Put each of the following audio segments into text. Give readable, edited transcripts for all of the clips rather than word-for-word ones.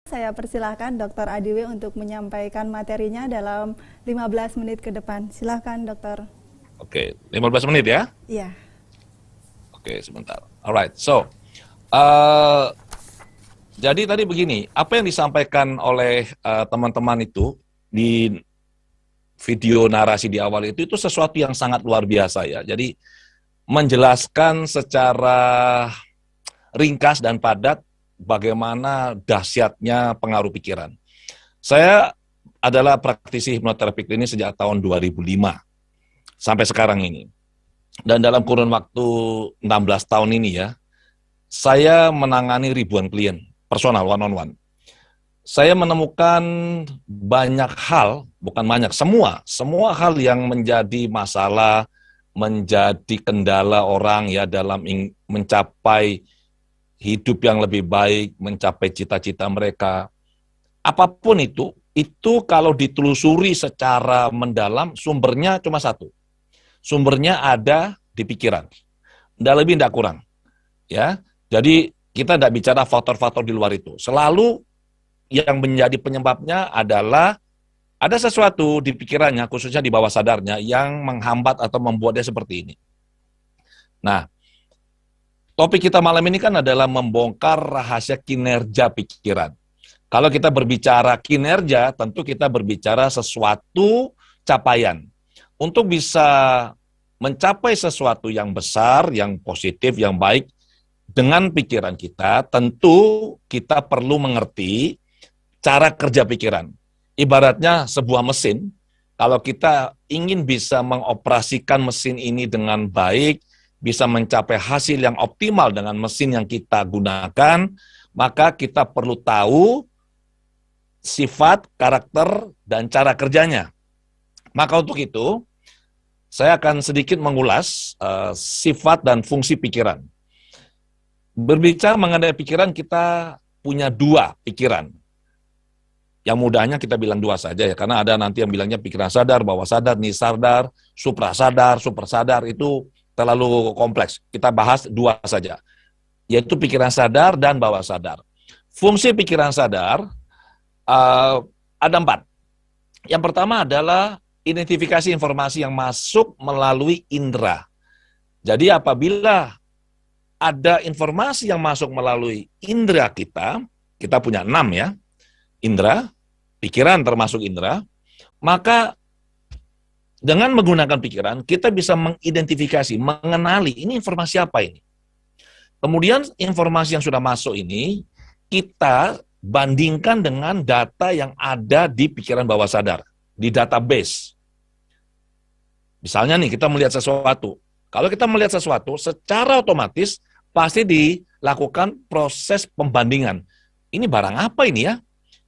Saya persilahkan Dr. Adiwe untuk menyampaikan materinya dalam 15 menit ke depan. Silahkan, Dokter. Oke, 15 menit ya? Iya. Oke, sebentar. Alright, so, jadi tadi begini, apa yang disampaikan oleh teman-teman itu di video narasi di awal itu sesuatu yang sangat luar biasa ya. Jadi, menjelaskan secara ringkas dan padat bagaimana dahsyatnya pengaruh pikiran. Saya adalah praktisi hipnoterapi klinis sejak tahun 2005 sampai sekarang ini. Dan dalam kurun waktu 16 tahun ini ya, saya menangani ribuan klien, personal, one-on-one. Saya menemukan banyak hal, bukan banyak, semua hal yang menjadi masalah, menjadi kendala orang ya dalam mencapai hidup yang lebih baik, mencapai cita-cita mereka. Apapun itu kalau ditelusuri secara mendalam, sumbernya cuma satu. Sumbernya ada di pikiran. Tidak lebih, tidak kurang. Ya, jadi kita tidak bicara faktor-faktor di luar itu. Selalu yang menjadi penyebabnya adalah ada sesuatu di pikirannya, khususnya di bawah sadarnya, yang menghambat atau membuat dia seperti ini. Nah, topik kita malam ini kan adalah membongkar rahasia kinerja pikiran. Kalau kita berbicara kinerja, tentu kita berbicara sesuatu capaian. Untuk bisa mencapai sesuatu yang besar, yang positif, yang baik, dengan pikiran kita, tentu kita perlu mengerti cara kerja pikiran. Ibaratnya sebuah mesin, kalau kita ingin bisa mengoperasikan mesin ini dengan baik, bisa mencapai hasil yang optimal dengan mesin yang kita gunakan, maka kita perlu tahu sifat, karakter, dan cara kerjanya. Maka untuk itu, saya akan sedikit mengulas sifat dan fungsi pikiran. Berbicara mengenai pikiran, kita punya dua pikiran. Yang mudahnya kita bilang dua saja ya, karena ada nanti yang bilangnya pikiran sadar, bawah sadar, nisadar, suprasadar, super sadar, itu terlalu kompleks. Kita bahas dua saja, yaitu pikiran sadar dan bawah sadar. Fungsi pikiran sadar ada 4. Yang pertama adalah identifikasi informasi yang masuk melalui indera. Jadi apabila ada informasi yang masuk melalui indera kita punya 6 ya, indera, pikiran termasuk indera, maka dengan menggunakan pikiran, kita bisa mengidentifikasi, mengenali, ini informasi apa ini. Kemudian informasi yang sudah masuk ini, kita bandingkan dengan data yang ada di pikiran bawah sadar, di database. Misalnya nih, kita melihat sesuatu. Kalau kita melihat sesuatu, secara otomatis pasti dilakukan proses pembandingan. Ini barang apa ini ya?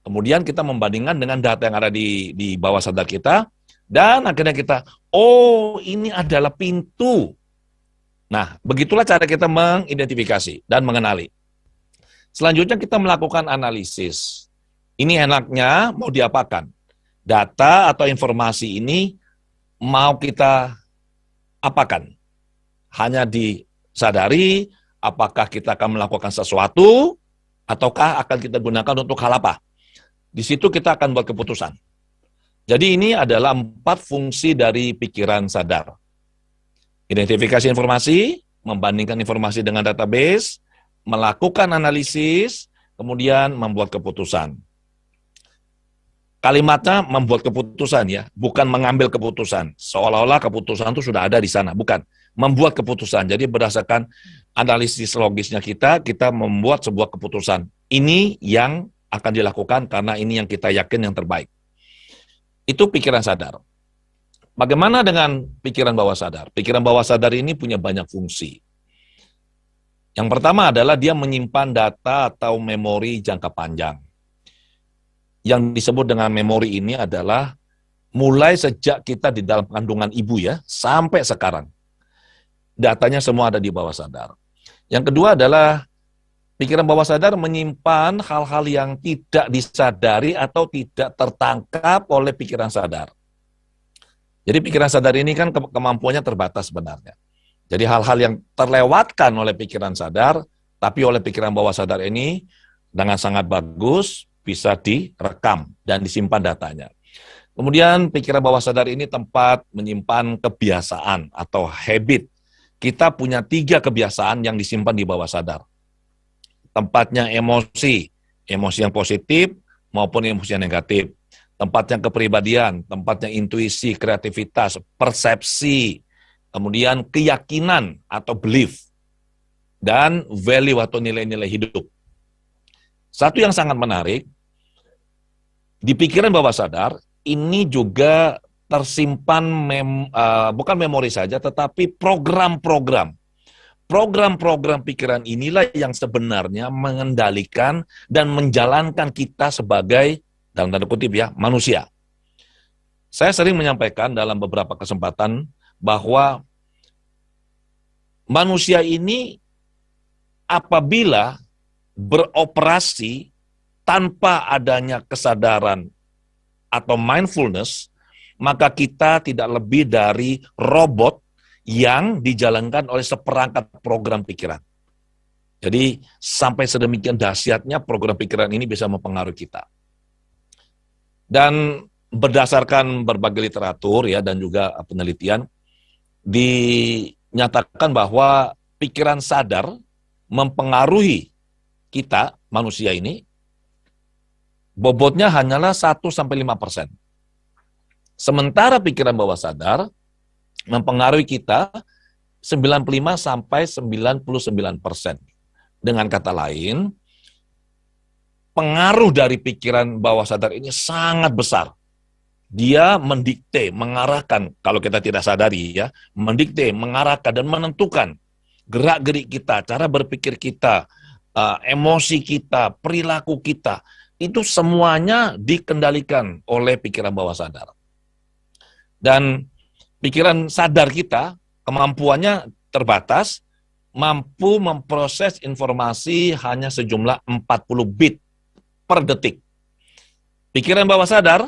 Kemudian kita membandingkan dengan data yang ada di bawah sadar kita, dan akhirnya kita, oh ini adalah pintu. Nah, begitulah cara kita mengidentifikasi dan mengenali. Selanjutnya kita melakukan analisis. Ini enaknya mau diapakan? Data atau informasi ini mau kita apakan? Hanya disadari, apakah kita akan melakukan sesuatu, ataukah akan kita gunakan untuk hal apa? Di situ kita akan buat keputusan. Jadi ini adalah 4 fungsi dari pikiran sadar. Identifikasi informasi, membandingkan informasi dengan database, melakukan analisis, kemudian membuat keputusan. Kalimatnya membuat keputusan ya, bukan mengambil keputusan. Seolah-olah keputusan itu sudah ada di sana, bukan. Membuat keputusan. Jadi berdasarkan analisis logisnya kita membuat sebuah keputusan. Ini yang akan dilakukan karena ini yang kita yakin yang terbaik. Itu pikiran sadar. Bagaimana dengan pikiran bawah sadar? Pikiran bawah sadar ini punya banyak fungsi. Yang pertama adalah dia menyimpan data atau memori jangka panjang. Yang disebut dengan memori ini adalah mulai sejak kita di dalam kandungan ibu ya, sampai sekarang. Datanya semua ada di bawah sadar. Yang kedua adalah pikiran bawah sadar menyimpan hal-hal yang tidak disadari atau tidak tertangkap oleh pikiran sadar. Jadi pikiran sadar ini kan kemampuannya terbatas sebenarnya. Jadi hal-hal yang terlewatkan oleh pikiran sadar, tapi oleh pikiran bawah sadar ini dengan sangat bagus bisa direkam dan disimpan datanya. Kemudian pikiran bawah sadar ini tempat menyimpan kebiasaan atau habit. Kita punya 3 kebiasaan yang disimpan di bawah sadar. Tempatnya emosi, emosi yang positif maupun emosi yang negatif. Tempatnya kepribadian, tempatnya intuisi, kreativitas, persepsi, kemudian keyakinan atau belief, dan value atau nilai-nilai hidup. Satu yang sangat menarik, di pikiran bawah sadar, ini juga tersimpan bukan memori saja, tetapi program-program. Program-program pikiran inilah yang sebenarnya mengendalikan dan menjalankan kita sebagai, dalam tanda kutip ya, manusia. Saya sering menyampaikan dalam beberapa kesempatan bahwa manusia ini apabila beroperasi tanpa adanya kesadaran atau mindfulness, maka kita tidak lebih dari robot yang dijalankan oleh seperangkat program pikiran. Jadi sampai sedemikian dahsyatnya program pikiran ini bisa mempengaruhi kita. Dan berdasarkan berbagai literatur ya dan juga penelitian, dinyatakan bahwa pikiran sadar mempengaruhi kita, manusia ini, bobotnya hanyalah 1-5%. Sementara pikiran bawah sadar mempengaruhi kita 95-99%. Dengan kata lain, pengaruh dari pikiran bawah sadar ini sangat besar. Dia mendikte, mengarahkan, kalau kita tidak sadari ya, mendikte, mengarahkan dan menentukan gerak-gerik kita, cara berpikir kita, emosi kita, perilaku kita, itu semuanya dikendalikan oleh pikiran bawah sadar. Dan pikiran sadar kita, kemampuannya terbatas, mampu memproses informasi hanya sejumlah 40 bit per detik. Pikiran bawah sadar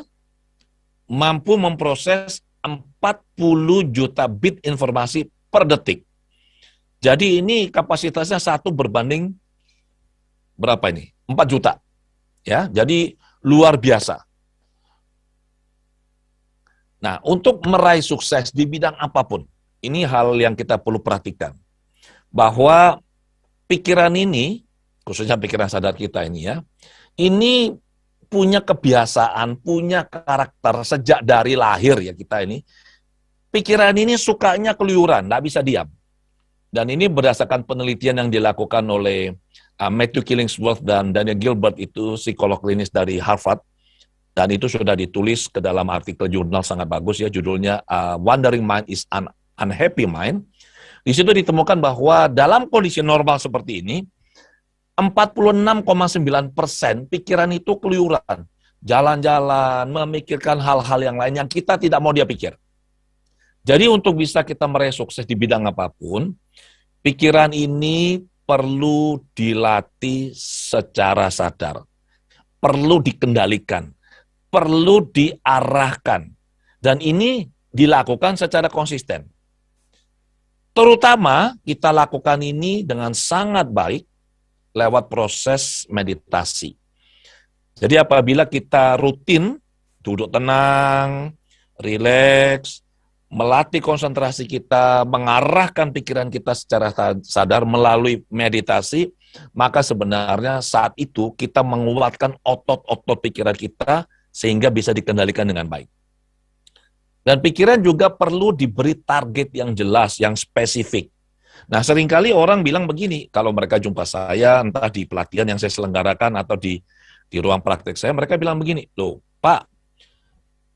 mampu memproses 40 juta bit informasi per detik. Jadi ini kapasitasnya 1 berbanding berapa ini? 4 juta. Ya, jadi luar biasa. Nah, untuk meraih sukses di bidang apapun, ini hal yang kita perlu perhatikan. Bahwa pikiran ini, khususnya pikiran sadar kita ini ya, ini punya kebiasaan, punya karakter sejak dari lahir ya kita ini. Pikiran ini sukanya keluyuran, nggak bisa diam. Dan ini berdasarkan penelitian yang dilakukan oleh Matthew Killingsworth dan Daniel Gilbert, itu psikolog klinis dari Harvard. Dan itu sudah ditulis ke dalam artikel jurnal sangat bagus ya, judulnya Wandering Mind is an Unhappy Mind. Di situ ditemukan bahwa dalam kondisi normal seperti ini, 46,9% pikiran itu keluyuran. Jalan-jalan, memikirkan hal-hal yang lain yang kita tidak mau dia pikir. Jadi untuk bisa kita meraih sukses di bidang apapun, pikiran ini perlu dilatih secara sadar. Perlu dikendalikan. Perlu diarahkan. Dan ini dilakukan secara konsisten. Terutama kita lakukan ini dengan sangat baik lewat proses meditasi. Jadi apabila kita rutin, duduk tenang, rileks, melatih konsentrasi kita, mengarahkan pikiran kita secara sadar melalui meditasi, maka sebenarnya saat itu kita menguatkan otot-otot pikiran kita, sehingga bisa dikendalikan dengan baik. Dan pikiran juga perlu diberi target yang jelas, yang spesifik. Nah, seringkali orang bilang begini, kalau mereka jumpa saya, entah di pelatihan yang saya selenggarakan atau di ruang praktek saya, mereka bilang begini, loh Pak,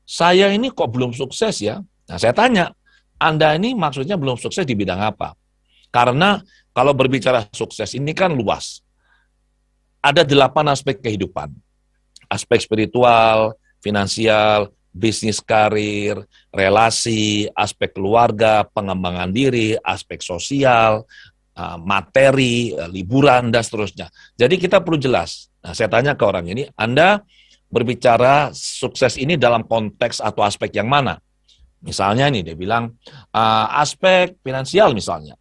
saya ini kok belum sukses ya? Nah, saya tanya, Anda ini maksudnya belum sukses di bidang apa? Karena kalau berbicara sukses ini kan luas. Ada 8 aspek kehidupan. Aspek spiritual, finansial, bisnis karir, relasi, aspek keluarga, pengembangan diri, aspek sosial, materi, liburan, dan seterusnya. Jadi kita perlu jelas. Nah, saya tanya ke orang ini, Anda berbicara sukses ini dalam konteks atau aspek yang mana? Misalnya nih, dia bilang, aspek finansial misalnya.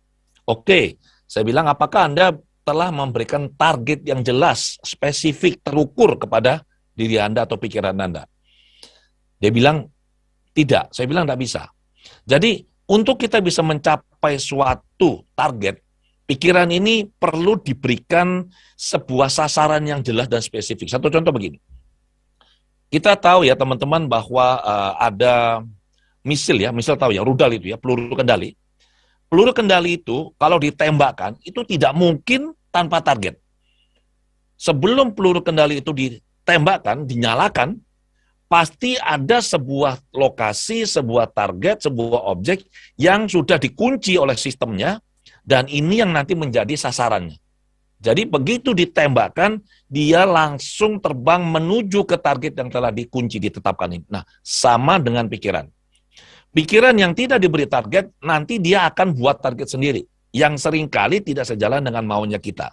Oke, saya bilang, apakah Anda telah memberikan target yang jelas, spesifik, terukur kepada diri Anda atau pikiran Anda? Dia bilang, tidak. Saya bilang tidak bisa. Jadi, untuk kita bisa mencapai suatu target, pikiran ini perlu diberikan sebuah sasaran yang jelas dan spesifik. Satu contoh begini. Kita tahu ya teman-teman bahwa ada misil tahu ya, rudal itu ya, peluru kendali. Peluru kendali itu kalau ditembakkan itu tidak mungkin tanpa target. Sebelum peluru kendali itu ditembakkan, dinyalakan, pasti ada sebuah lokasi, sebuah target, sebuah objek yang sudah dikunci oleh sistemnya, dan ini yang nanti menjadi sasarannya. Jadi begitu ditembakkan, dia langsung terbang menuju ke target yang telah dikunci, ditetapkan ini. Nah, sama dengan pikiran. Pikiran yang tidak diberi target, nanti dia akan buat target sendiri, yang seringkali tidak sejalan dengan maunya kita.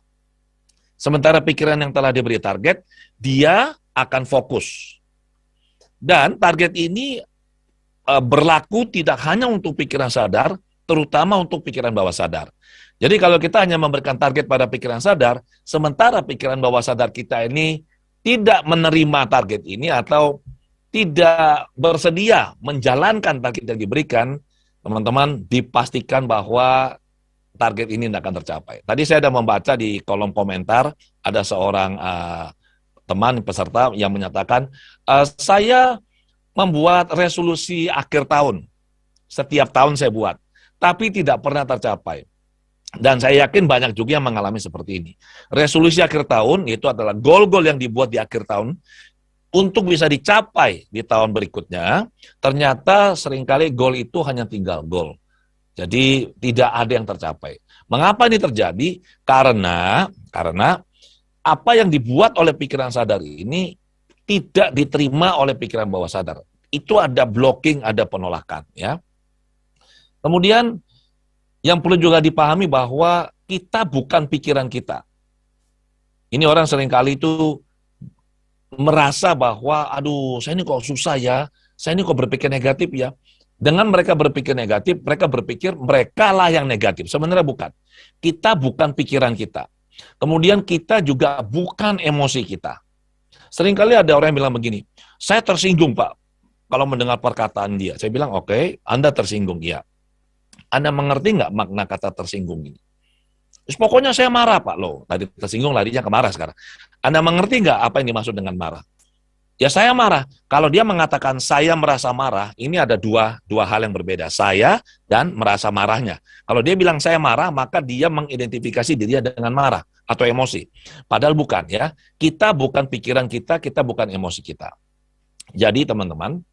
Sementara pikiran yang telah diberi target, dia akan fokus. Dan target ini berlaku tidak hanya untuk pikiran sadar, terutama untuk pikiran bawah sadar. Jadi kalau kita hanya memberikan target pada pikiran sadar, sementara pikiran bawah sadar kita ini tidak menerima target ini atau tidak bersedia menjalankan target yang diberikan, teman-teman dipastikan bahwa target ini tidak akan tercapai. Tadi saya ada membaca di kolom komentar, ada seorang teman peserta yang menyatakan, saya membuat resolusi akhir tahun, setiap tahun saya buat, tapi tidak pernah tercapai. Dan saya yakin banyak juga yang mengalami seperti ini. Resolusi akhir tahun itu adalah goal-goal yang dibuat di akhir tahun, untuk bisa dicapai di tahun berikutnya, ternyata seringkali goal itu hanya tinggal goal. Jadi tidak ada yang tercapai. Mengapa ini terjadi? Karena apa yang dibuat oleh pikiran sadar ini tidak diterima oleh pikiran bawah sadar. Itu ada blocking, ada penolakan. Ya. Kemudian yang perlu juga dipahami bahwa kita bukan pikiran kita. Ini orang seringkali itu merasa bahwa, aduh, saya ini kok susah ya, saya ini kok berpikir negatif ya. Dengan mereka berpikir negatif, mereka berpikir mereka lah yang negatif. Sebenarnya bukan. Kita bukan pikiran kita. Kemudian kita juga bukan emosi kita. Seringkali ada orang yang bilang begini, saya tersinggung Pak, kalau mendengar perkataan dia. Saya bilang, oke, Anda tersinggung, ya. Anda mengerti nggak makna kata tersinggung ini? Terus pokoknya saya marah Pak, loh. Tadi tersinggung larinya ke marah sekarang. Anda mengerti nggak apa yang dimaksud dengan marah? Ya saya marah. Kalau dia mengatakan saya merasa marah, ini ada dua hal yang berbeda. Saya dan merasa marahnya. Kalau dia bilang saya marah, maka dia mengidentifikasi dirinya dengan marah atau emosi. Padahal bukan ya. Kita bukan pikiran kita bukan emosi kita. Jadi teman-teman,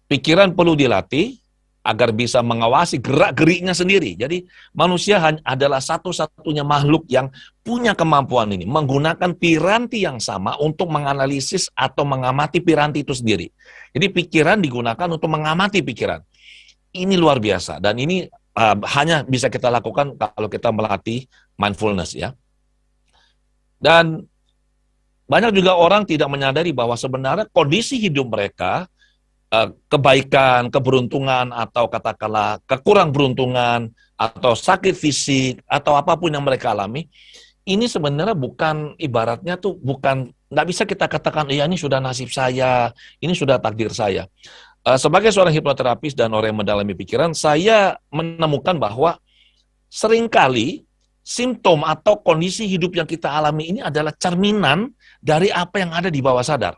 pikiran perlu dilatih agar bisa mengawasi gerak-geriknya sendiri. Jadi manusia adalah satu-satunya makhluk yang punya kemampuan ini, menggunakan piranti yang sama untuk menganalisis atau mengamati piranti itu sendiri. Jadi pikiran digunakan untuk mengamati pikiran. Ini luar biasa, dan ini hanya bisa kita lakukan kalau kita melatih mindfulness ya. Dan banyak juga orang tidak menyadari bahwa sebenarnya kondisi hidup mereka, kebaikan, keberuntungan, atau katakanlah kekurang beruntungan, atau sakit fisik, atau apapun yang mereka alami, ini sebenarnya bukan, ibaratnya tuh bukan, nggak bisa kita katakan, ya ini sudah nasib saya, ini sudah takdir saya. Sebagai seorang hipnoterapis dan orang yang mendalami pikiran, saya menemukan bahwa seringkali simptom atau kondisi hidup yang kita alami ini adalah cerminan dari apa yang ada di bawah sadar.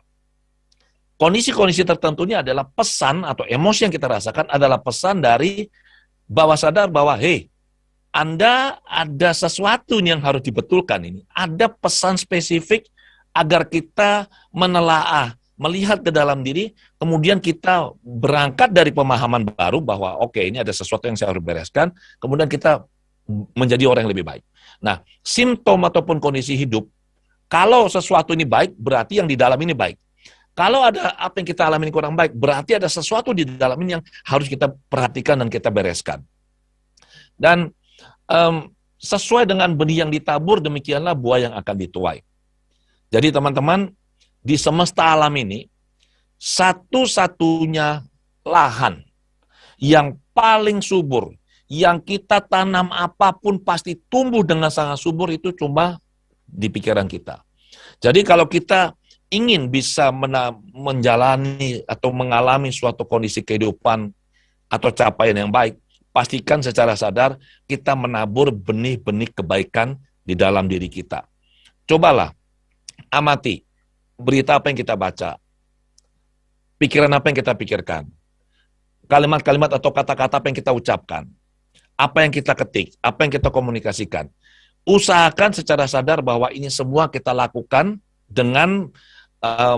Kondisi-kondisi tertentu ini adalah pesan atau emosi yang kita rasakan adalah pesan dari bawah sadar bahwa, hey, Anda ada sesuatu yang harus dibetulkan ini. Ada pesan spesifik agar kita menelaah, melihat ke dalam diri, kemudian kita berangkat dari pemahaman baru bahwa, oke, ini ada sesuatu yang saya harus bereskan, kemudian kita menjadi orang yang lebih baik. Nah, simptom ataupun kondisi hidup, kalau sesuatu ini baik, berarti yang di dalam ini baik. Kalau ada apa yang kita alami kurang baik, berarti ada sesuatu di dalam ini yang harus kita perhatikan dan kita bereskan. Dan sesuai dengan benih yang ditabur, demikianlah buah yang akan dituai. Jadi teman-teman, di semesta alam ini, satu-satunya lahan yang paling subur, yang kita tanam apapun pasti tumbuh dengan sangat subur, itu cuma di pikiran kita. Jadi kalau kita ingin bisa menjalani atau mengalami suatu kondisi kehidupan atau capaian yang baik, pastikan secara sadar kita menabur benih-benih kebaikan di dalam diri kita. Cobalah amati berita apa yang kita baca, pikiran apa yang kita pikirkan, kalimat-kalimat atau kata-kata apa yang kita ucapkan, apa yang kita ketik, apa yang kita komunikasikan. Usahakan secara sadar bahwa ini semua kita lakukan dengan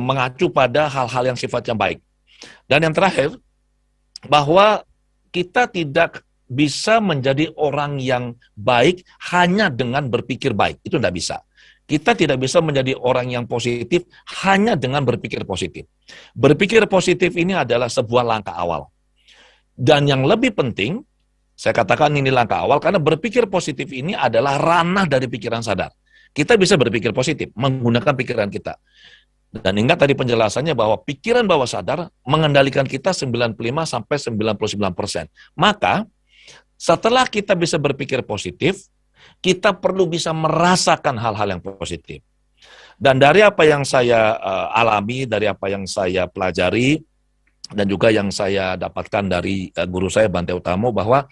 mengacu pada hal-hal yang sifatnya baik. Dan yang terakhir, bahwa kita tidak bisa menjadi orang yang baik hanya dengan berpikir baik. Itu tidak bisa. Kita tidak bisa menjadi orang yang positif hanya dengan berpikir positif. Berpikir positif ini adalah sebuah langkah awal. Dan yang lebih penting, saya katakan ini langkah awal, karena berpikir positif ini adalah ranah dari pikiran sadar. Kita bisa berpikir positif, menggunakan pikiran kita. Dan ingat tadi penjelasannya bahwa pikiran bawah sadar mengendalikan kita 95-99%. Maka, setelah kita bisa berpikir positif, kita perlu bisa merasakan hal-hal yang positif. Dan dari apa yang saya alami, dari apa yang saya pelajari, dan juga yang saya dapatkan dari guru saya Bante Utamo, bahwa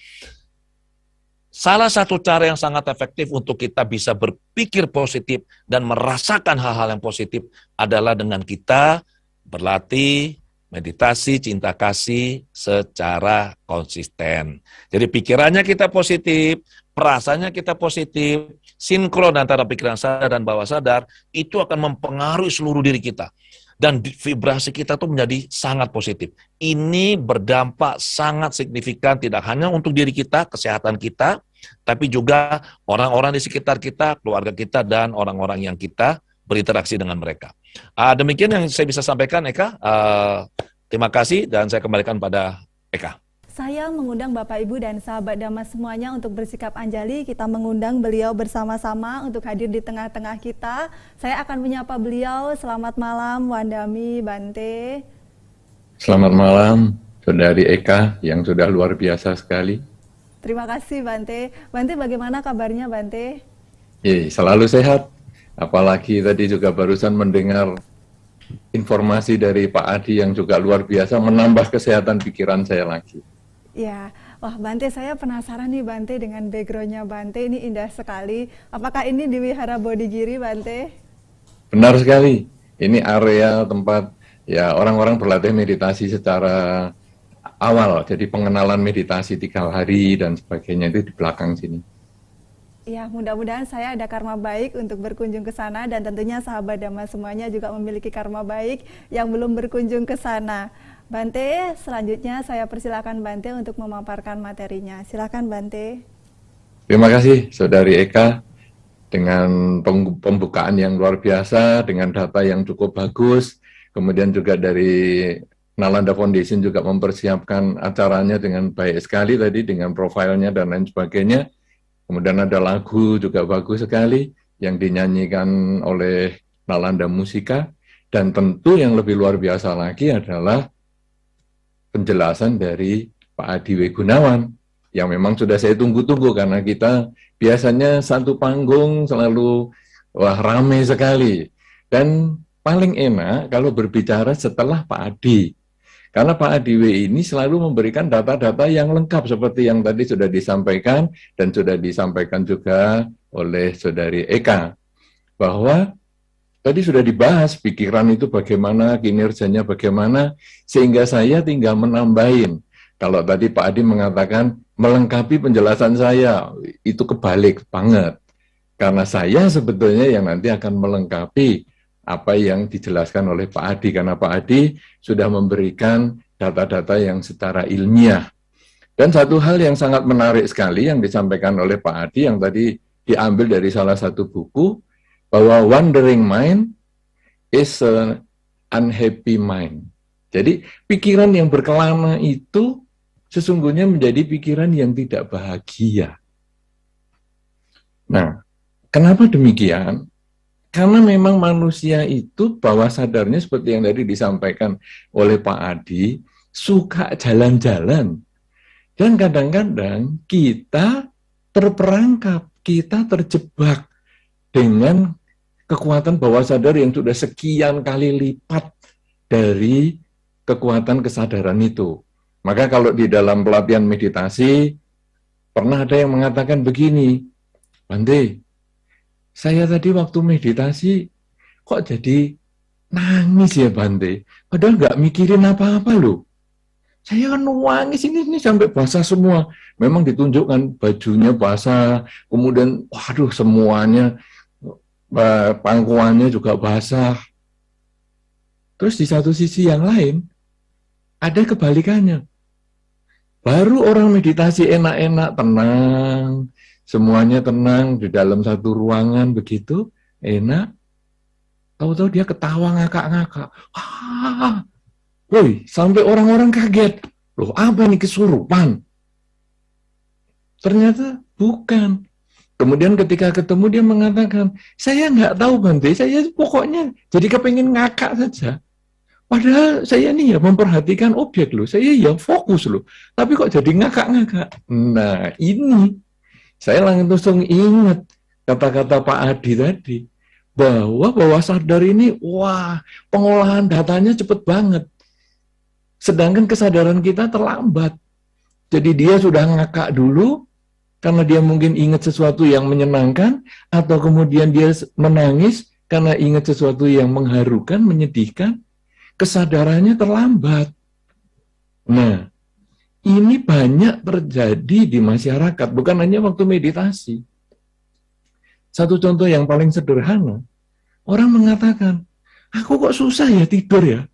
salah satu cara yang sangat efektif untuk kita bisa berpikir positif dan merasakan hal-hal yang positif adalah dengan kita berlatih meditasi cinta kasih secara konsisten. Jadi pikirannya kita positif, perasaannya kita positif, sinkron antara pikiran sadar dan bawah sadar, itu akan mempengaruhi seluruh diri kita. Dan vibrasi kita tuh menjadi sangat positif. Ini berdampak sangat signifikan tidak hanya untuk diri kita, kesehatan kita, tapi juga orang-orang di sekitar kita, keluarga kita, dan orang-orang yang kita berinteraksi dengan mereka. Demikian yang saya bisa sampaikan, Eka. Terima kasih, dan saya kembalikan pada Eka. Saya mengundang Bapak, Ibu, dan sahabat Dhamma semuanya untuk bersikap anjali. Kita mengundang beliau bersama-sama untuk hadir di tengah-tengah kita. Saya akan menyapa beliau. Selamat malam, Wandami, Bante. Selamat malam, Saudari Eka, yang sudah luar biasa sekali. Terima kasih, Bante. Bante, bagaimana kabarnya, Bante? Selalu sehat. Apalagi tadi juga barusan mendengar informasi dari Pak Adi yang juga luar biasa, menambah kesehatan pikiran saya lagi. Ya, wah Bante, saya penasaran nih Bante dengan background-nya Bante, ini indah sekali. Apakah ini di Wihara Bodhigiri, Bante? Benar sekali, ini area tempat ya orang-orang berlatih meditasi secara awal, jadi pengenalan meditasi 3 hari dan sebagainya itu di belakang sini. Ya, mudah-mudahan saya ada karma baik untuk berkunjung ke sana, dan tentunya sahabat Dhamma semuanya juga memiliki karma baik yang belum berkunjung ke sana. Bante, selanjutnya saya persilakan Bante untuk memaparkan materinya. Silakan Bante. Terima kasih Saudari Eka, dengan pembukaan yang luar biasa, dengan data yang cukup bagus, kemudian juga dari Nalanda Foundation juga mempersiapkan acaranya dengan baik sekali tadi, dengan profilnya dan lain sebagainya. Kemudian ada lagu juga bagus sekali yang dinyanyikan oleh Nalanda Musika, dan tentu yang lebih luar biasa lagi adalah penjelasan dari Pak Adi W. Gunawan yang memang sudah saya tunggu-tunggu, karena kita biasanya satu panggung selalu rame sekali, dan paling enak kalau berbicara setelah Pak Adi, karena Pak Adi W. ini selalu memberikan data-data yang lengkap seperti yang tadi sudah disampaikan dan sudah disampaikan juga oleh Saudari Eka, bahwa tadi sudah dibahas pikiran itu bagaimana, kinerjanya bagaimana, sehingga saya tinggal menambahin. Kalau tadi Pak Adi mengatakan melengkapi penjelasan saya, itu kebalik banget. Karena saya sebetulnya yang nanti akan melengkapi apa yang dijelaskan oleh Pak Adi, karena Pak Adi sudah memberikan data-data yang secara ilmiah. Dan satu hal yang sangat menarik sekali yang disampaikan oleh Pak Adi yang tadi diambil dari salah satu buku, bahwa wandering mind is an unhappy mind. Jadi pikiran yang berkelana itu sesungguhnya menjadi pikiran yang tidak bahagia. Nah, kenapa demikian? Karena memang manusia itu bawah sadarnya seperti yang tadi disampaikan oleh Pak Adi, suka jalan-jalan. Dan kadang-kadang kita terperangkap, kita terjebak dengan kekuatan bawah sadar yang sudah sekian kali lipat dari kekuatan kesadaran itu. Maka kalau di dalam pelatihan meditasi, pernah ada yang mengatakan begini, Bante, saya tadi waktu meditasi kok jadi nangis ya Bante, padahal nggak mikirin apa-apa loh. Saya kan nangis ini sampai basah semua. Memang ditunjukkan bajunya basah, kemudian waduh semuanya, pangkuannya juga basah. Terus di satu sisi yang lain, ada kebalikannya. Baru orang meditasi enak-enak, tenang, semuanya tenang di dalam satu ruangan begitu, enak. Tahu-tahu dia ketawa ngakak-ngakak. Woi, sampai orang-orang kaget. Loh, apa nih kesurupan? Ternyata bukan. Kemudian ketika ketemu dia mengatakan, saya nggak tahu Bante, saya pokoknya jadi kepengen ngakak saja. Padahal saya nih ya memperhatikan objek loh, saya ya fokus loh. Tapi kok jadi ngakak-ngakak? Nah ini, saya langsung ingat kata-kata Pak Adi tadi. Bahwa bawah sadar ini, wah pengolahan datanya cepet banget. Sedangkan kesadaran kita terlambat. Jadi dia sudah ngakak dulu, karena dia mungkin ingat sesuatu yang menyenangkan, atau kemudian dia menangis, karena ingat sesuatu yang mengharukan, menyedihkan, kesadarannya terlambat. Nah, ini banyak terjadi di masyarakat, bukan hanya waktu meditasi. Satu contoh yang paling sederhana, orang mengatakan, aku kok susah ya tidur ya?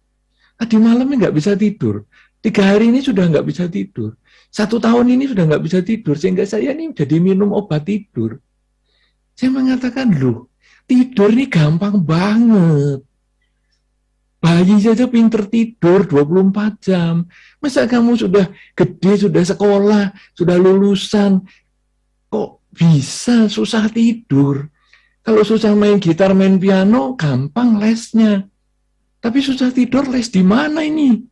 Tadi malamnya nggak bisa tidur, 3 hari ini sudah nggak bisa tidur, 1 tahun ini sudah nggak bisa tidur, sehingga saya ini jadi minum obat tidur. Saya mengatakan, loh, tidur ini gampang banget. Bayi saja pinter tidur 24 jam. Masa kamu sudah gede, sudah sekolah, sudah lulusan, kok bisa susah tidur? Kalau susah main gitar, main piano, gampang lesnya. Tapi susah tidur, les di mana ini?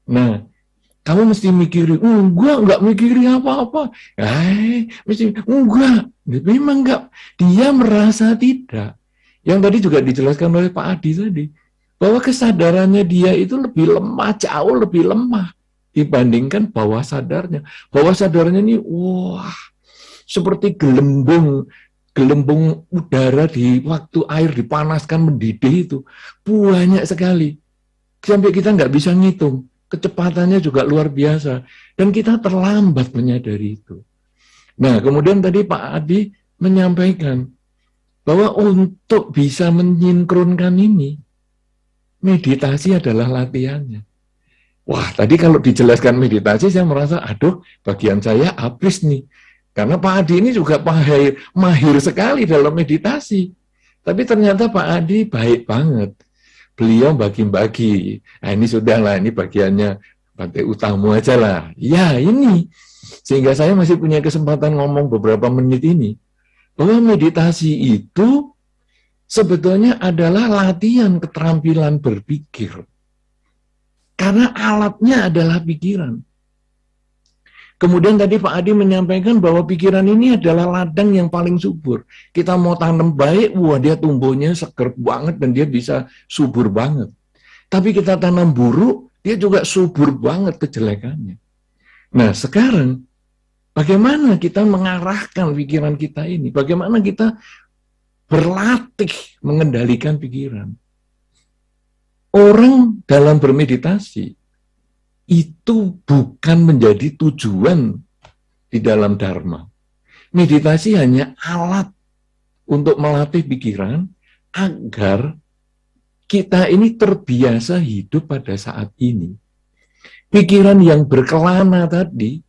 Nah, kamu mesti mikirin, nggak mikirin apa-apa. Mesti, enggak. Memang enggak. Dia merasa tidak. Yang tadi juga dijelaskan oleh Pak Adi tadi. Bahwa kesadarannya dia itu lebih lemah, jauh lebih lemah. Dibandingkan bawah sadarnya. Bawah sadarnya ini, wah, seperti gelembung udara di waktu air dipanaskan mendidih itu banyak sekali sampai kita nggak bisa ngitung, kecepatannya juga luar biasa dan kita terlambat menyadari itu. Nah kemudian tadi Pak Adi menyampaikan bahwa untuk bisa menyinkronkan ini, meditasi adalah latihannya. Wah tadi kalau dijelaskan meditasi saya merasa aduh bagian saya habis nih. Karena Pak Adi ini juga mahir sekali dalam meditasi. Tapi ternyata Pak Adi baik banget. Beliau bagi-bagi. Nah ini sudahlah, ini bagiannya Bante Utamu aja lah. Ya ini. Sehingga saya masih punya kesempatan ngomong beberapa menit ini. Bahwa meditasi itu sebetulnya adalah latihan keterampilan berpikir. Karena alatnya adalah pikiran. Kemudian tadi Pak Adi menyampaikan bahwa pikiran ini adalah ladang yang paling subur. Kita mau tanam baik, wah dia tumbuhnya seger banget dan dia bisa subur banget. Tapi kita tanam buruk, dia juga subur banget kejelekannya. Nah sekarang, bagaimana kita mengarahkan pikiran kita ini? Bagaimana kita berlatih mengendalikan pikiran? Orang dalam bermeditasi, itu bukan menjadi tujuan di dalam Dharma. Meditasi hanya alat untuk melatih pikiran agar kita ini terbiasa hidup pada saat ini. Pikiran yang berkelana tadi,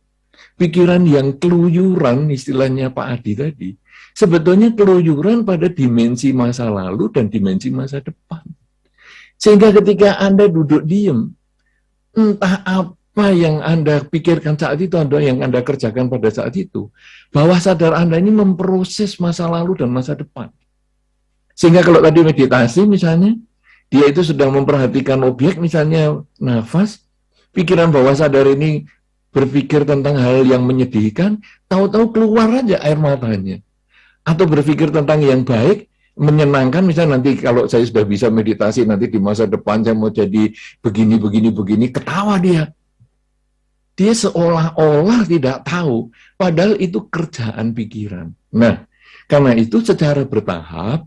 pikiran yang keluyuran, istilahnya Pak Adi tadi, sebetulnya keluyuran pada dimensi masa lalu dan dimensi masa depan. Sehingga ketika Anda duduk diam, entah apa yang Anda pikirkan saat itu, yang Anda kerjakan pada saat itu, bawah sadar Anda ini memproses masa lalu dan masa depan. Sehingga kalau tadi meditasi misalnya, dia itu sedang memperhatikan objek, misalnya nafas, pikiran bawah sadar ini berpikir tentang hal yang menyedihkan, tahu-tahu keluar aja air matanya. Atau berpikir tentang yang baik, menyenangkan, misalnya nanti kalau saya sudah bisa meditasi, nanti di masa depan saya mau jadi begini, ketawa dia. Dia seolah-olah tidak tahu, padahal itu kerjaan pikiran. Nah, karena itu secara bertahap,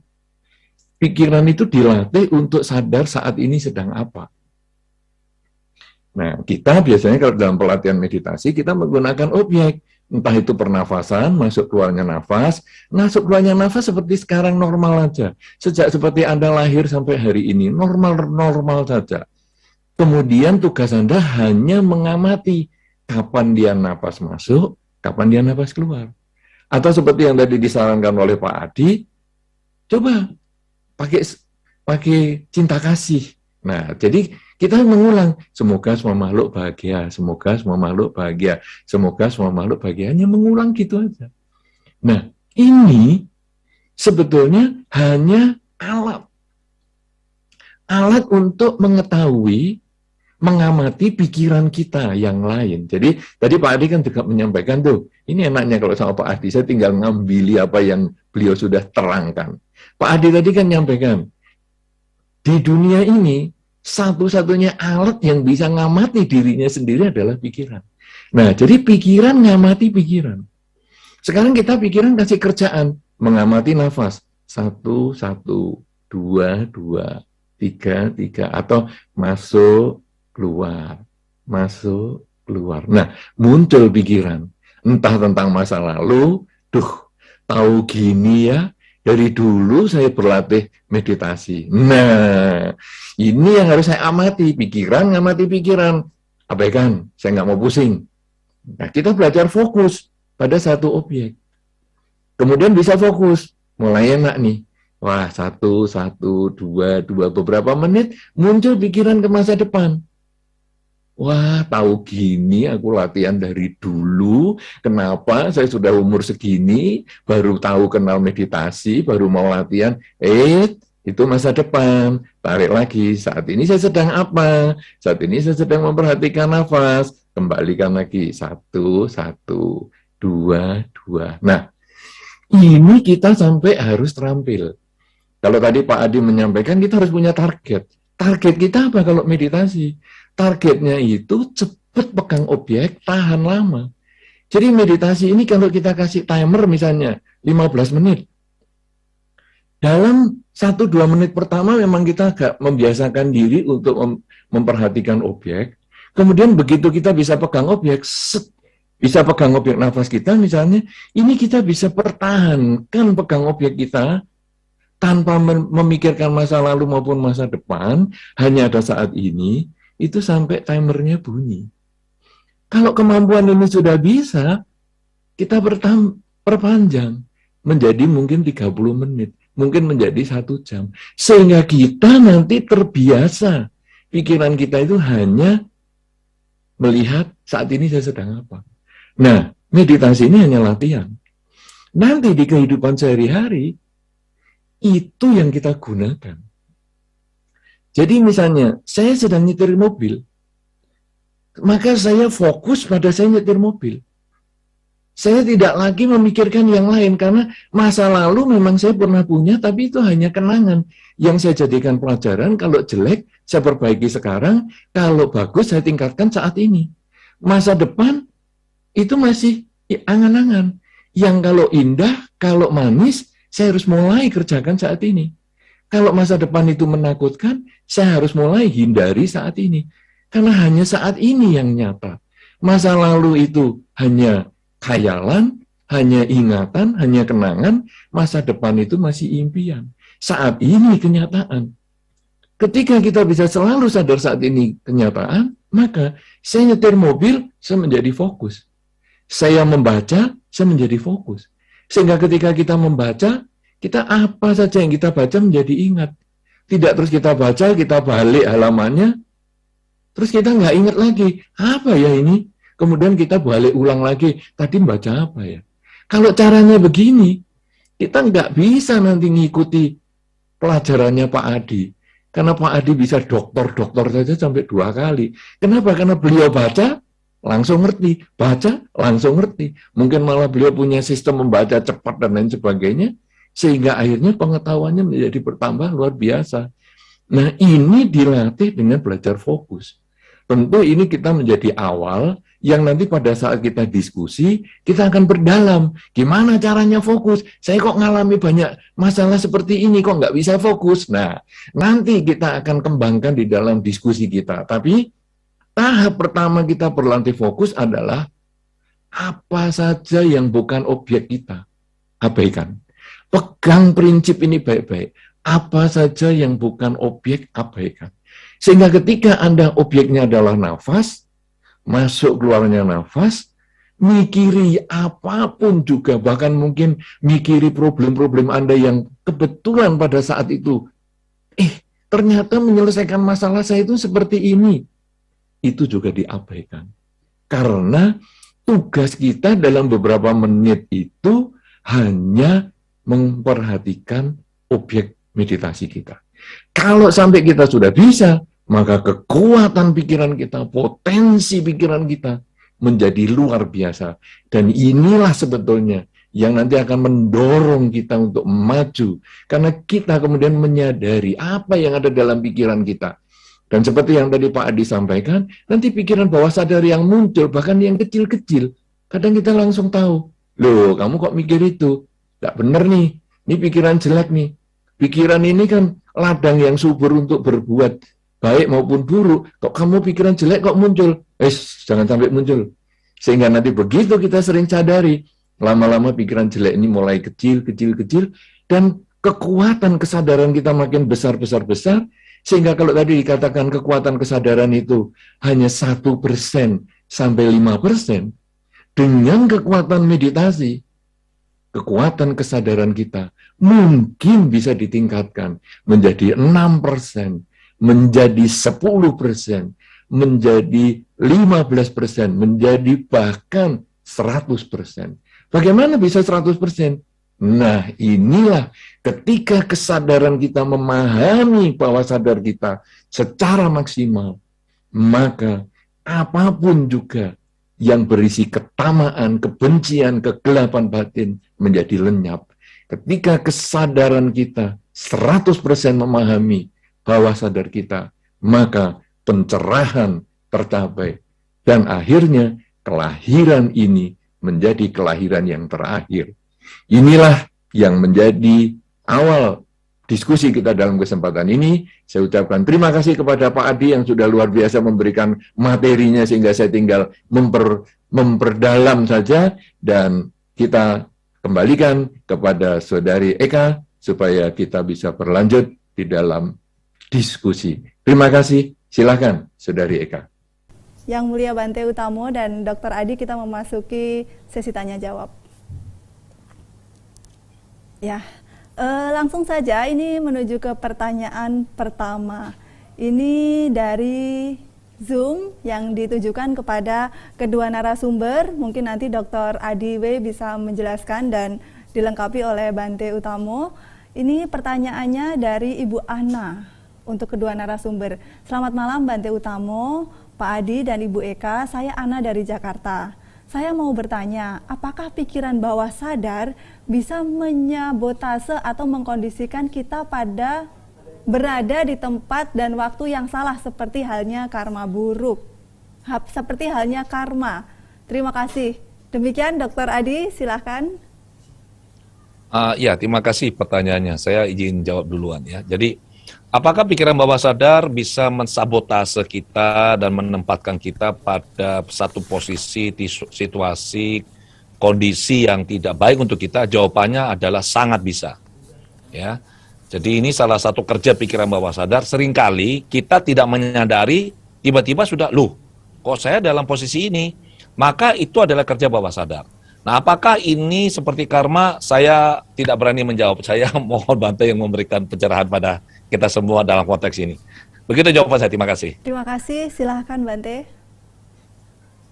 pikiran itu dilatih untuk sadar saat ini sedang apa. Nah, kita biasanya kalau dalam pelatihan meditasi, kita menggunakan objek. Entah itu pernafasan, masuk keluarnya nafas. Masuk keluarnya nafas seperti sekarang normal aja. Sejak seperti Anda lahir sampai hari ini, normal saja. Kemudian tugas Anda hanya mengamati kapan dia nafas masuk, kapan dia nafas keluar. Atau seperti yang tadi disarankan oleh Pak Adi, coba pakai cinta kasih. Nah, jadi kita mengulang, semoga semua makhluk bahagia, semoga semua makhluk bahagia, semoga semua makhluk bahagia, hanya mengulang gitu aja. Nah, ini sebetulnya hanya alat untuk mengetahui, mengamati pikiran kita yang lain. Jadi tadi Pak Adi kan juga menyampaikan tuh, ini enaknya kalau sama Pak Adi, saya tinggal ngambili apa yang beliau sudah terangkan. Pak Adi tadi kan menyampaikan, di dunia ini, satu-satunya alat yang bisa ngamati dirinya sendiri adalah pikiran. Nah, jadi pikiran ngamati pikiran. Sekarang kita pikiran kasih kerjaan, mengamati nafas. 1, 1, 2, 2, 3, 3, atau masuk, keluar, masuk, keluar. Nah, muncul pikiran, entah tentang masa lalu, tahu gini ya, dari dulu saya berlatih meditasi. Nah, ini yang harus saya amati, pikiran, ngamati pikiran. Abaikan, saya nggak mau pusing. Nah, kita belajar fokus pada satu objek. Kemudian bisa fokus, mulai enak nih. Wah, 1, 1, 2, 2, beberapa menit muncul pikiran ke masa depan. Wah, tahu gini, aku latihan dari dulu. Kenapa saya sudah umur segini, baru tahu kenal meditasi, baru mau latihan. Itu masa depan. Tarik lagi, saat ini saya sedang apa? Saat ini saya sedang memperhatikan nafas. Kembalikan lagi, 1, 1, 2, 2. Nah, ini kita sampai harus terampil. Kalau tadi Pak Adi menyampaikan, kita harus punya target. Target kita apa kalau meditasi? Targetnya itu cepat pegang objek, tahan lama. Jadi meditasi ini kalau kita kasih timer misalnya 15 menit. Dalam 1-2 menit pertama memang kita agak membiasakan diri untuk memperhatikan objek. Kemudian begitu kita bisa pegang objek, bisa pegang objek nafas kita misalnya, ini kita bisa pertahankan pegang objek kita tanpa memikirkan masa lalu maupun masa depan, hanya ada saat ini, itu sampai timernya bunyi. Kalau kemampuan ini sudah bisa, kita perpanjang menjadi mungkin 30 menit, mungkin menjadi 1 jam. Sehingga kita nanti terbiasa, pikiran kita itu hanya melihat saat ini saya sedang apa. Nah, meditasi ini hanya latihan. Nanti di kehidupan sehari-hari, itu yang kita gunakan. Jadi misalnya, saya sedang nyetir mobil, maka saya fokus pada saya nyetir mobil. Saya tidak lagi memikirkan yang lain, karena masa lalu memang saya pernah punya, tapi itu hanya kenangan. Yang saya jadikan pelajaran, kalau jelek, saya perbaiki sekarang, kalau bagus, saya tingkatkan saat ini. Masa depan, itu masih angan-angan. Yang kalau indah, kalau manis, saya harus mulai kerjakan saat ini. Kalau masa depan itu menakutkan, saya harus mulai hindari saat ini. Karena hanya saat ini yang nyata. Masa lalu itu hanya khayalan, hanya ingatan, hanya kenangan. Masa depan itu masih impian. Saat ini kenyataan. Ketika kita bisa selalu sadar saat ini kenyataan, maka saya nyetir mobil, saya menjadi fokus. Saya membaca, saya menjadi fokus. Sehingga ketika kita membaca, kita apa saja yang kita baca menjadi ingat. Tidak terus kita baca, kita balik halamannya, terus kita nggak ingat lagi. Apa ya ini? Kemudian kita balik ulang lagi. Tadi baca apa ya? Kalau caranya begini, kita nggak bisa nanti ngikuti pelajarannya Pak Adi. Karena Pak Adi bisa doktor saja sampai 2 kali. Kenapa? Karena beliau baca, langsung ngerti. Baca, langsung ngerti. Mungkin malah beliau punya sistem membaca cepat dan lain sebagainya. Sehingga akhirnya pengetahuannya menjadi bertambah luar biasa. Nah, ini dilatih dengan belajar fokus. Tentu ini kita menjadi awal yang nanti pada saat kita diskusi, kita akan berdalam. Gimana caranya fokus? Saya kok ngalami banyak masalah seperti ini, kok nggak bisa fokus? Nah, nanti kita akan kembangkan di dalam diskusi kita. Tapi tahap pertama kita berlatih fokus adalah apa saja yang bukan objek kita, abaikan. Pegang prinsip ini baik-baik. Apa saja yang bukan objek, abaikan. Sehingga ketika Anda objeknya adalah nafas, masuk keluarnya nafas, mikiri apapun juga, bahkan mungkin mikiri problem-problem Anda yang kebetulan pada saat itu, ternyata menyelesaikan masalah saya itu seperti ini. Itu juga diabaikan. Karena tugas kita dalam beberapa menit itu hanya memperhatikan objek meditasi kita. Kalau sampai kita sudah bisa, maka kekuatan pikiran kita, potensi pikiran kita menjadi luar biasa. Dan inilah sebetulnya yang nanti akan mendorong kita untuk maju. Karena kita kemudian menyadari apa yang ada dalam pikiran kita. Dan seperti yang tadi Pak Adi sampaikan, nanti pikiran bawah sadar yang muncul, bahkan yang kecil-kecil, kadang kita langsung tahu, loh kamu kok mikir itu? Nggak bener nih, ini pikiran jelek nih. Pikiran ini kan ladang yang subur untuk berbuat baik maupun buruk, kok kamu pikiran jelek kok muncul? Jangan sampai muncul. Sehingga nanti begitu kita sering sadari, lama-lama pikiran jelek ini mulai kecil, dan kekuatan kesadaran kita makin besar, sehingga kalau tadi dikatakan kekuatan kesadaran itu hanya 1% sampai 5%, dengan kekuatan meditasi, kekuatan kesadaran kita mungkin bisa ditingkatkan menjadi 6%, menjadi 10%, menjadi 15%, menjadi bahkan 100%. Bagaimana bisa 100%? Nah, inilah ketika kesadaran kita memahami bawah sadar kita secara maksimal, maka apapun juga yang berisi ketamaan, kebencian, kegelapan batin menjadi lenyap. Ketika kesadaran kita 100% memahami bawah sadar kita, maka pencerahan tercapai. Dan akhirnya kelahiran ini menjadi kelahiran yang terakhir. Inilah yang menjadi awal diskusi kita dalam kesempatan ini. Saya ucapkan terima kasih kepada Pak Adi yang sudah luar biasa memberikan materinya sehingga saya tinggal memperdalam saja, dan kita kembalikan kepada Saudari Eka supaya kita bisa berlanjut di dalam diskusi. Terima kasih. Silakan Saudari Eka. Yang Mulia Bante Utamo dan Dr. Adi, kita memasuki sesi tanya jawab. Ya, langsung saja ini menuju ke pertanyaan pertama. Ini dari Zoom yang ditujukan kepada kedua narasumber. Mungkin nanti Dr. Adi W bisa menjelaskan dan dilengkapi oleh Bante Utamo. Ini pertanyaannya dari Ibu Ana untuk kedua narasumber. Selamat malam Bante Utamo, Pak Adi dan Ibu Eka. Saya Ana dari Jakarta. Saya mau bertanya, apakah pikiran bawah sadar bisa menyabotase atau mengkondisikan kita pada berada di tempat dan waktu yang salah, seperti halnya karma buruk, seperti halnya karma? Terima kasih. Demikian Dr. Adi, silakan. Ya, terima kasih pertanyaannya. Saya izin jawab duluan ya. Jadi, apakah pikiran bawah sadar bisa mensabotase kita dan menempatkan kita pada satu posisi, situasi, kondisi yang tidak baik untuk kita? Jawabannya adalah sangat bisa. Ya, jadi ini salah satu kerja pikiran bawah sadar. Seringkali kita tidak menyadari, tiba-tiba sudah, kok saya dalam posisi ini? Maka itu adalah kerja bawah sadar. Nah, apakah ini seperti karma? Saya tidak berani menjawab. Saya mohon Bante yang memberikan pencerahan pada kita semua dalam konteks ini. Begitu jawaban saya, terima kasih. Terima kasih, silahkan Bante.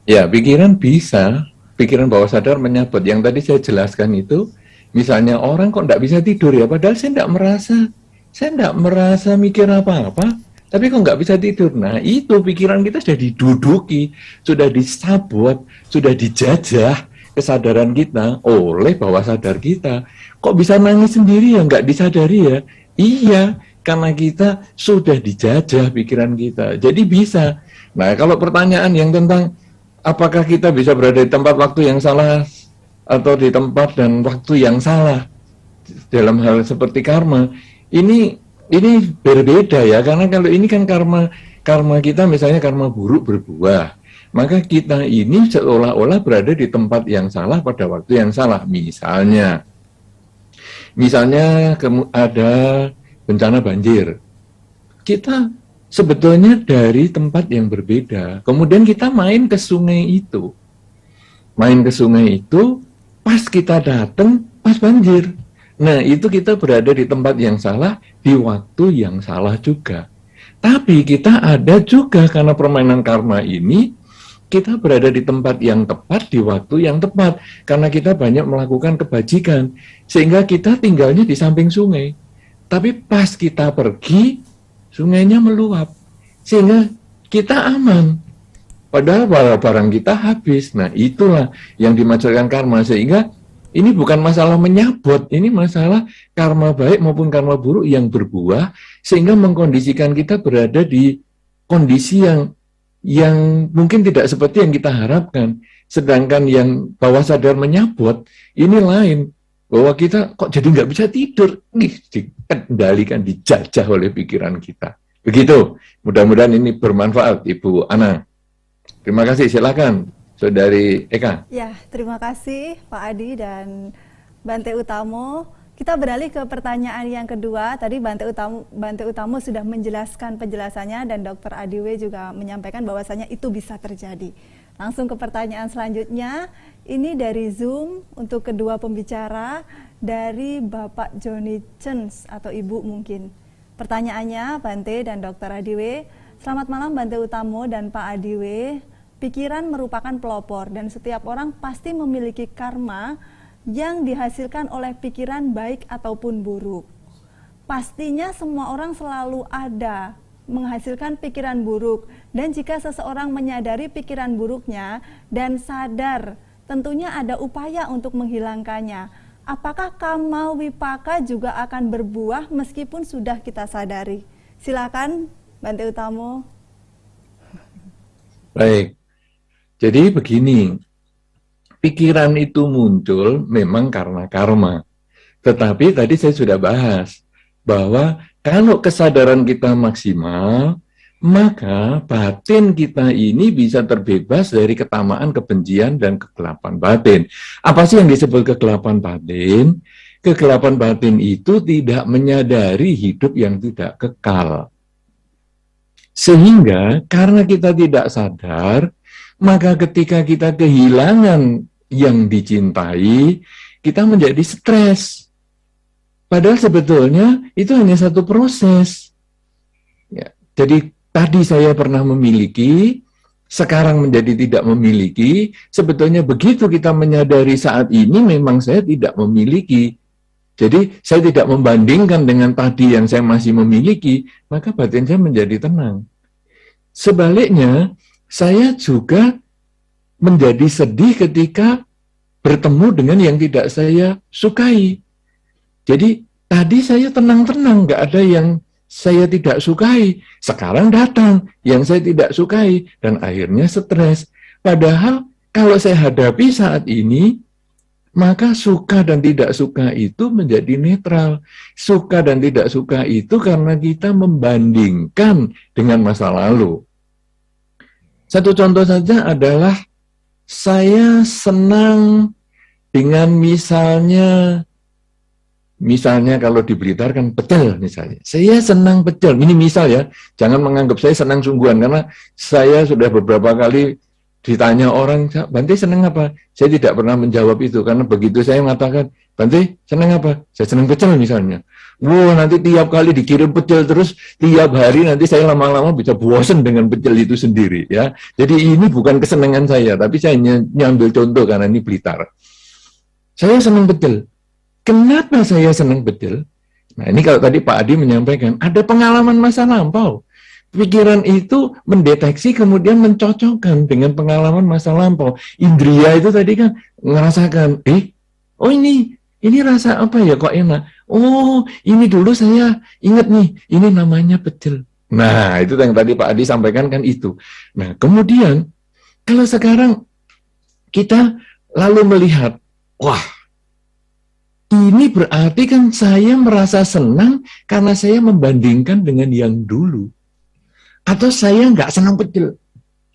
Ya, pikiran bisa, pikiran bawah sadar menyabot. Yang tadi saya jelaskan itu, misalnya orang kok nggak bisa tidur ya, padahal saya nggak merasa mikir apa-apa, tapi kok nggak bisa tidur. Nah, itu pikiran kita sudah diduduki, sudah disabot, sudah dijajah. kesadaran kita oleh bawah sadar kita. Kok bisa nangis sendiri ya, nggak disadari ya? Iya, karena kita sudah dijajah pikiran kita. Jadi bisa. Nah, kalau pertanyaan yang tentang apakah kita bisa berada di tempat waktu yang salah atau di tempat dan waktu yang salah dalam hal seperti karma, ini berbeda ya, karena kalau ini kan karma kita misalnya karma buruk berbuah, maka kita ini seolah-olah berada di tempat yang salah pada waktu yang salah. Misalnya ada bencana banjir, kita sebetulnya dari tempat yang berbeda, kemudian kita main ke sungai itu pas kita datang pas banjir. Nah, itu kita berada di tempat yang salah, di waktu yang salah juga. Tapi kita ada juga karena permainan karma ini, kita berada di tempat yang tepat, di waktu yang tepat. Karena kita banyak melakukan kebajikan, sehingga kita tinggalnya di samping sungai. Tapi pas kita pergi, sungainya meluap. Sehingga kita aman. Padahal barang kita habis. Nah, itulah yang dimaksudkan karma. Sehingga ini bukan masalah menyabot, ini masalah karma baik maupun karma buruk yang berbuah, sehingga mengkondisikan kita berada di kondisi yang mungkin tidak seperti yang kita harapkan. Sedangkan yang bawah sadar menyabot, ini lain. Bahwa kita kok jadi nggak bisa tidur, dikendalikan, dijajah oleh pikiran kita. Begitu, mudah-mudahan ini bermanfaat, Ibu Ana. Terima kasih, silakan. Saudari Eka. Ya, terima kasih Pak Adi dan Bante Utamo. Kita beralih ke pertanyaan yang kedua. Tadi Bante Utamo sudah menjelaskan penjelasannya dan Dr. Adiwe juga menyampaikan bahwasanya itu bisa terjadi. Langsung ke pertanyaan selanjutnya. Ini dari Zoom untuk kedua pembicara dari Bapak Johnny Chens atau Ibu mungkin. Pertanyaannya Bante dan Dr. Adiwe. Selamat malam Bante Utamo dan Pak Adiwe. Pikiran merupakan pelopor dan setiap orang pasti memiliki karma yang dihasilkan oleh pikiran baik ataupun buruk. Pastinya semua orang selalu ada menghasilkan pikiran buruk, dan jika seseorang menyadari pikiran buruknya dan sadar, tentunya ada upaya untuk menghilangkannya. Apakah karma wipaka juga akan berbuah meskipun sudah kita sadari? Silakan Bante Utamo. Baik. Jadi begini, pikiran itu muncul memang karena karma. Tetapi tadi saya sudah bahas bahwa kalau kesadaran kita maksimal, maka batin kita ini bisa terbebas dari ketamaan, kebencian, dan kegelapan batin. Apa sih yang disebut kegelapan batin? Kegelapan batin itu tidak menyadari hidup yang tidak kekal. Sehingga karena kita tidak sadar, maka ketika kita kehilangan yang dicintai, kita menjadi stres. Padahal sebetulnya itu hanya satu proses. Ya, jadi tadi saya pernah memiliki, sekarang menjadi tidak memiliki. Sebetulnya begitu kita menyadari saat ini memang saya tidak memiliki. Jadi saya tidak membandingkan dengan tadi yang saya masih memiliki, maka batin saya menjadi tenang. Sebaliknya, saya juga menjadi sedih ketika bertemu dengan yang tidak saya sukai. Jadi tadi saya tenang-tenang, nggak ada yang saya tidak sukai. Sekarang datang yang saya tidak sukai dan akhirnya stres. Padahal kalau saya hadapi saat ini, maka suka dan tidak suka itu menjadi netral. Suka dan tidak suka itu karena kita membandingkan dengan masa lalu. Satu contoh saja adalah saya senang dengan misalnya kalau di Blitar kan pecel misalnya. Saya senang pecel, ini misal ya, jangan menganggap saya senang sungguhan, karena saya sudah beberapa kali ditanya orang, Bante senang apa? Saya tidak pernah menjawab itu, karena begitu saya mengatakan, Bante senang apa? Saya senang pecel misalnya. Wah, nanti tiap kali dikirim pecel terus, tiap hari nanti saya lama-lama bisa bosan dengan pecel itu sendiri ya. Jadi ini bukan kesenangan saya, tapi saya nyambil contoh karena ini Blitar. Saya senang pecel. Kenapa saya senang pecel? Nah, ini kalau tadi Pak Adi menyampaikan, ada pengalaman masa lampau. Pikiran itu mendeteksi kemudian mencocokkan dengan pengalaman masa lampau. Indria itu tadi kan ngerasakan, oh ini rasa apa ya kok enak. Oh, ini dulu saya ingat nih, ini namanya pecel. Nah, itu yang tadi Pak Adi sampaikan kan itu. Nah, kemudian kalau sekarang kita lalu melihat, wah, ini berarti kan saya merasa senang karena saya membandingkan dengan yang dulu. Atau saya nggak senang pecel.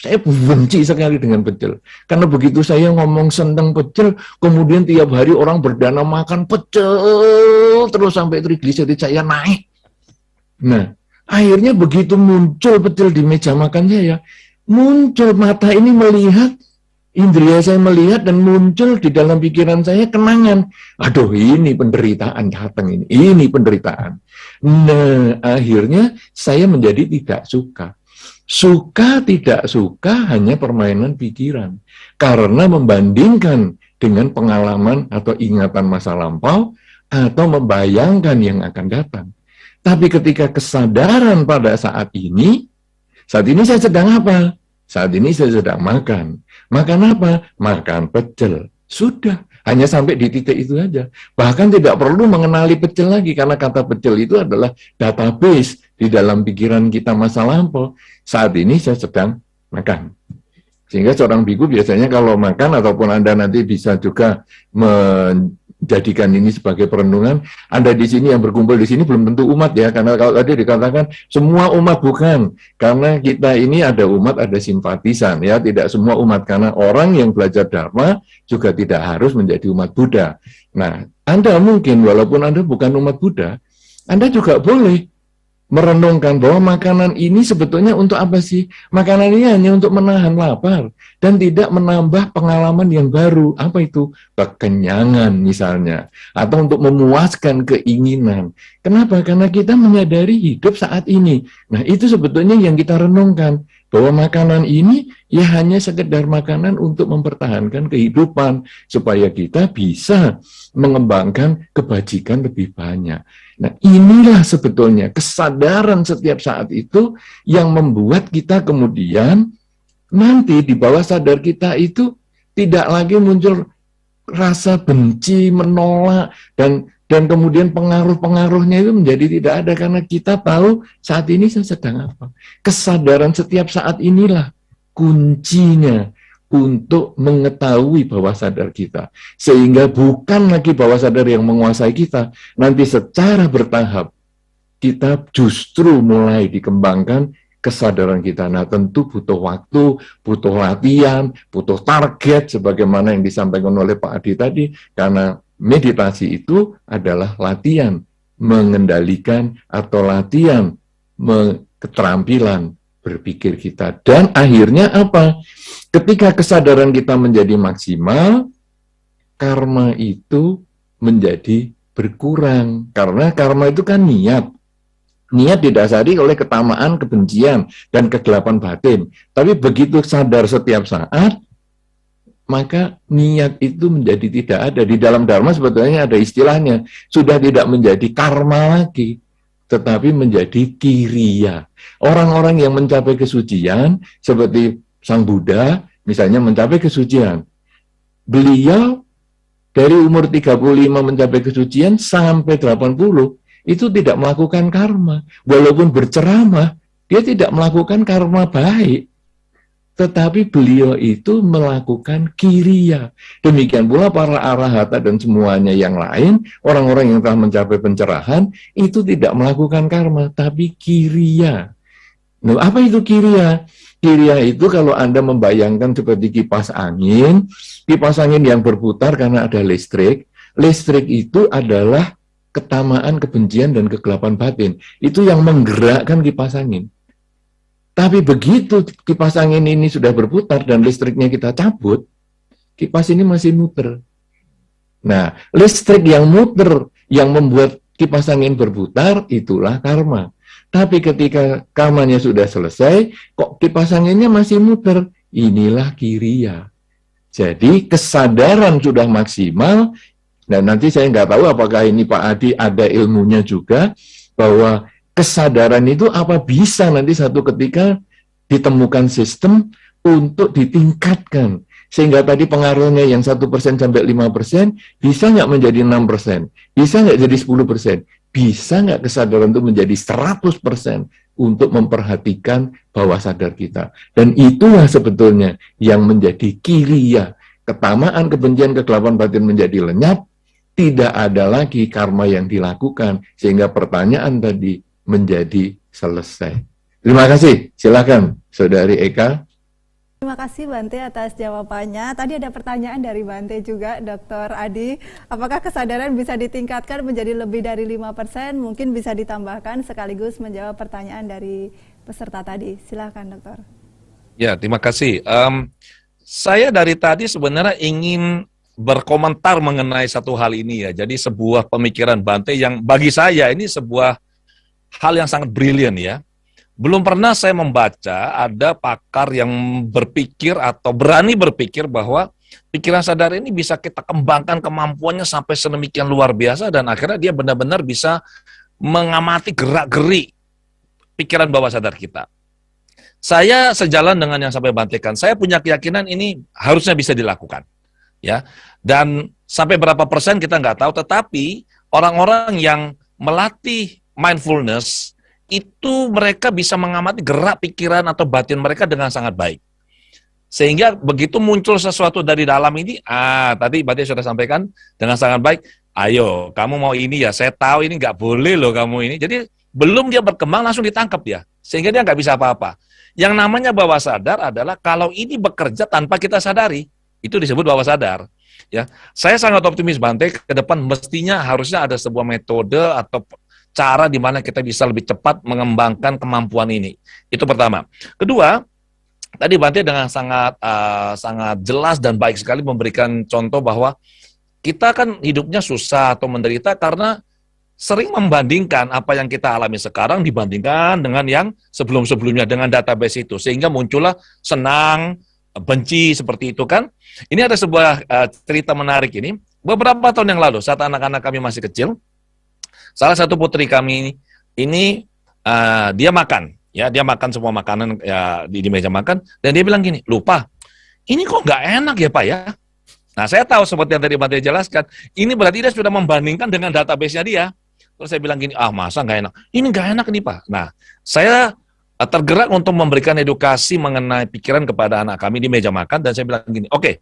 Saya benci sekali dengan pecel. Karena begitu saya ngomong senang pecel, kemudian tiap hari orang berdana makan pecel, terus sampai trigliserid saya naik. Nah, akhirnya begitu muncul pecel di meja makan saya, muncul mata ini melihat, indria saya melihat dan muncul di dalam pikiran saya kenangan. Aduh, ini penderitaan datang ini penderitaan. Nah, akhirnya saya menjadi tidak suka. Suka tidak suka hanya permainan pikiran. Karena membandingkan dengan pengalaman atau ingatan masa lampau atau membayangkan yang akan datang. Tapi ketika kesadaran pada saat ini saya sedang apa? Saat ini saya sedang makan. Makan apa? Makan pecel. Sudah, hanya sampai di titik itu aja. Bahkan tidak perlu mengenali pecel lagi, karena kata pecel itu adalah database di dalam pikiran kita masa lampau. Saat ini saya sedang makan. Sehingga seorang biku biasanya kalau makan, ataupun Anda nanti bisa juga menjadikan ini sebagai perenungan, Anda di sini yang berkumpul di sini belum tentu umat ya, karena kalau tadi dikatakan semua umat bukan, karena kita ini ada umat, ada simpatisan ya, tidak semua umat, karena orang yang belajar Dharma juga tidak harus menjadi umat Buddha. Nah, Anda mungkin walaupun Anda bukan umat Buddha, Anda juga boleh merenungkan bahwa makanan ini sebetulnya untuk apa sih? Makanan ini hanya untuk menahan lapar dan tidak menambah pengalaman yang baru. Apa itu? Kekenyangan misalnya. Atau untuk memuaskan keinginan. Kenapa? Karena kita menyadari hidup saat ini. Nah, itu sebetulnya yang kita renungkan. Bahwa makanan ini ya hanya sekedar makanan untuk mempertahankan kehidupan. Supaya kita bisa mengembangkan kebajikan lebih banyak. Nah, inilah sebetulnya kesadaran setiap saat itu yang membuat kita kemudian nanti di bawah sadar kita itu tidak lagi muncul rasa benci, menolak, dan kemudian pengaruh-pengaruhnya itu menjadi tidak ada, karena kita tahu saat ini saya sedang apa. Kesadaran setiap saat inilah kuncinya untuk mengetahui bawah sadar kita. Sehingga bukan lagi bawah sadar yang menguasai kita. Nanti secara bertahap, kita justru mulai dikembangkan kesadaran kita. Nah, tentu butuh waktu, butuh latihan, butuh target, sebagaimana yang disampaikan oleh Pak Adi tadi. Karena meditasi itu adalah latihan mengendalikan atau latihan keterampilan berpikir kita. Dan akhirnya apa? Ketika kesadaran kita menjadi maksimal, karma itu menjadi berkurang. Karena karma itu kan niat. Niat didasari oleh ketamaan, kebencian, dan kegelapan batin. Tapi begitu sadar setiap saat, maka niat itu menjadi tidak ada. Di dalam Dharma sebetulnya ada istilahnya. Sudah tidak menjadi karma lagi, tetapi menjadi kiriya. Orang-orang yang mencapai kesucian, seperti Sang Buddha, misalnya mencapai kesucian. Beliau dari umur 35 mencapai kesucian sampai 80, itu tidak melakukan karma. Walaupun berceramah, dia tidak melakukan karma baik. Tetapi beliau itu melakukan kiriya. Demikian pula para arahata dan semuanya yang lain, orang-orang yang telah mencapai pencerahan, itu tidak melakukan karma, tapi kiriya. Nah, apa itu kiriya? Kiriya itu kalau Anda membayangkan seperti kipas angin yang berputar karena ada listrik. Listrik itu adalah ketamaan, kebencian, dan kegelapan batin. Itu yang menggerakkan kipas angin. Tapi begitu kipas angin ini sudah berputar dan listriknya kita cabut, kipas ini masih muter. Nah, listrik yang muter, yang membuat kipas angin berputar, itulah karma. Tapi ketika karmanya sudah selesai, kok kipas anginnya masih muter? Inilah kiriya. Jadi kesadaran sudah maksimal, dan nanti saya nggak tahu apakah ini Pak Adi ada ilmunya juga, bahwa kesadaran itu apa bisa nanti satu ketika ditemukan sistem untuk ditingkatkan. Sehingga tadi pengaruhnya yang 1% sampai 5%, bisa nggak menjadi 6%? Bisa nggak jadi 10%? Bisa nggak kesadaran itu menjadi 100% untuk memperhatikan bawah sadar kita? Dan itulah sebetulnya yang menjadi kiriya. Ketamaan, kebencian, kegelapan batin menjadi lenyap, tidak ada lagi karma yang dilakukan, sehingga pertanyaan tadi menjadi selesai. Terima kasih. Silakan, Saudari Eka. Terima kasih Bante atas jawabannya. Tadi ada pertanyaan dari Bante juga, Dr. Adi. Apakah kesadaran bisa ditingkatkan menjadi lebih dari 5%? Mungkin bisa ditambahkan sekaligus menjawab pertanyaan dari peserta tadi. Silakan, Dokter. Ya, terima kasih. Saya dari tadi sebenarnya ingin berkomentar mengenai satu hal ini ya. Jadi sebuah pemikiran Bante yang bagi saya ini sebuah hal yang sangat brilian ya. Belum pernah saya membaca ada pakar yang berpikir atau berani berpikir bahwa pikiran sadar ini bisa kita kembangkan kemampuannya sampai sedemikian luar biasa dan akhirnya dia benar-benar bisa mengamati gerak-gerik pikiran bawah sadar kita. Saya sejalan dengan yang sampai Bantekan, saya punya keyakinan ini harusnya bisa dilakukan. Ya, dan sampai berapa persen kita nggak tahu, tetapi orang-orang yang melatih mindfulness itu mereka bisa mengamati gerak pikiran atau batin mereka dengan sangat baik. Sehingga begitu muncul sesuatu dari dalam ini, tadi Bante sudah sampaikan dengan sangat baik, ayo kamu mau ini ya, saya tahu ini nggak boleh loh kamu ini. Jadi belum dia berkembang langsung ditangkap ya, sehingga dia nggak bisa apa-apa. Yang namanya bawah sadar adalah kalau ini bekerja tanpa kita sadari, itu disebut bawah sadar. Ya, saya sangat optimis Bante, ke depan mestinya harusnya ada sebuah metode atau cara di mana kita bisa lebih cepat mengembangkan kemampuan ini. Itu pertama. Kedua, tadi Bante dengan sangat jelas dan baik sekali memberikan contoh bahwa kita kan hidupnya susah atau menderita karena sering membandingkan apa yang kita alami sekarang dibandingkan dengan yang sebelum-sebelumnya dengan database itu. Sehingga muncullah senang, benci seperti itu kan. Ini ada sebuah cerita menarik ini. Beberapa tahun yang lalu saat anak-anak kami masih kecil, salah satu putri kami ini dia makan, ya dia makan semua makanan ya, di meja makan dan dia bilang gini, lupa, ini kok nggak enak ya Pak ya? Nah saya tahu seperti yang tadi Bante jelaskan, ini berarti dia sudah membandingkan dengan database-nya dia. Terus saya bilang gini, masa nggak enak? Ini nggak enak nih Pak. Nah saya tergerak untuk memberikan edukasi mengenai pikiran kepada anak kami di meja makan dan saya bilang gini, oke,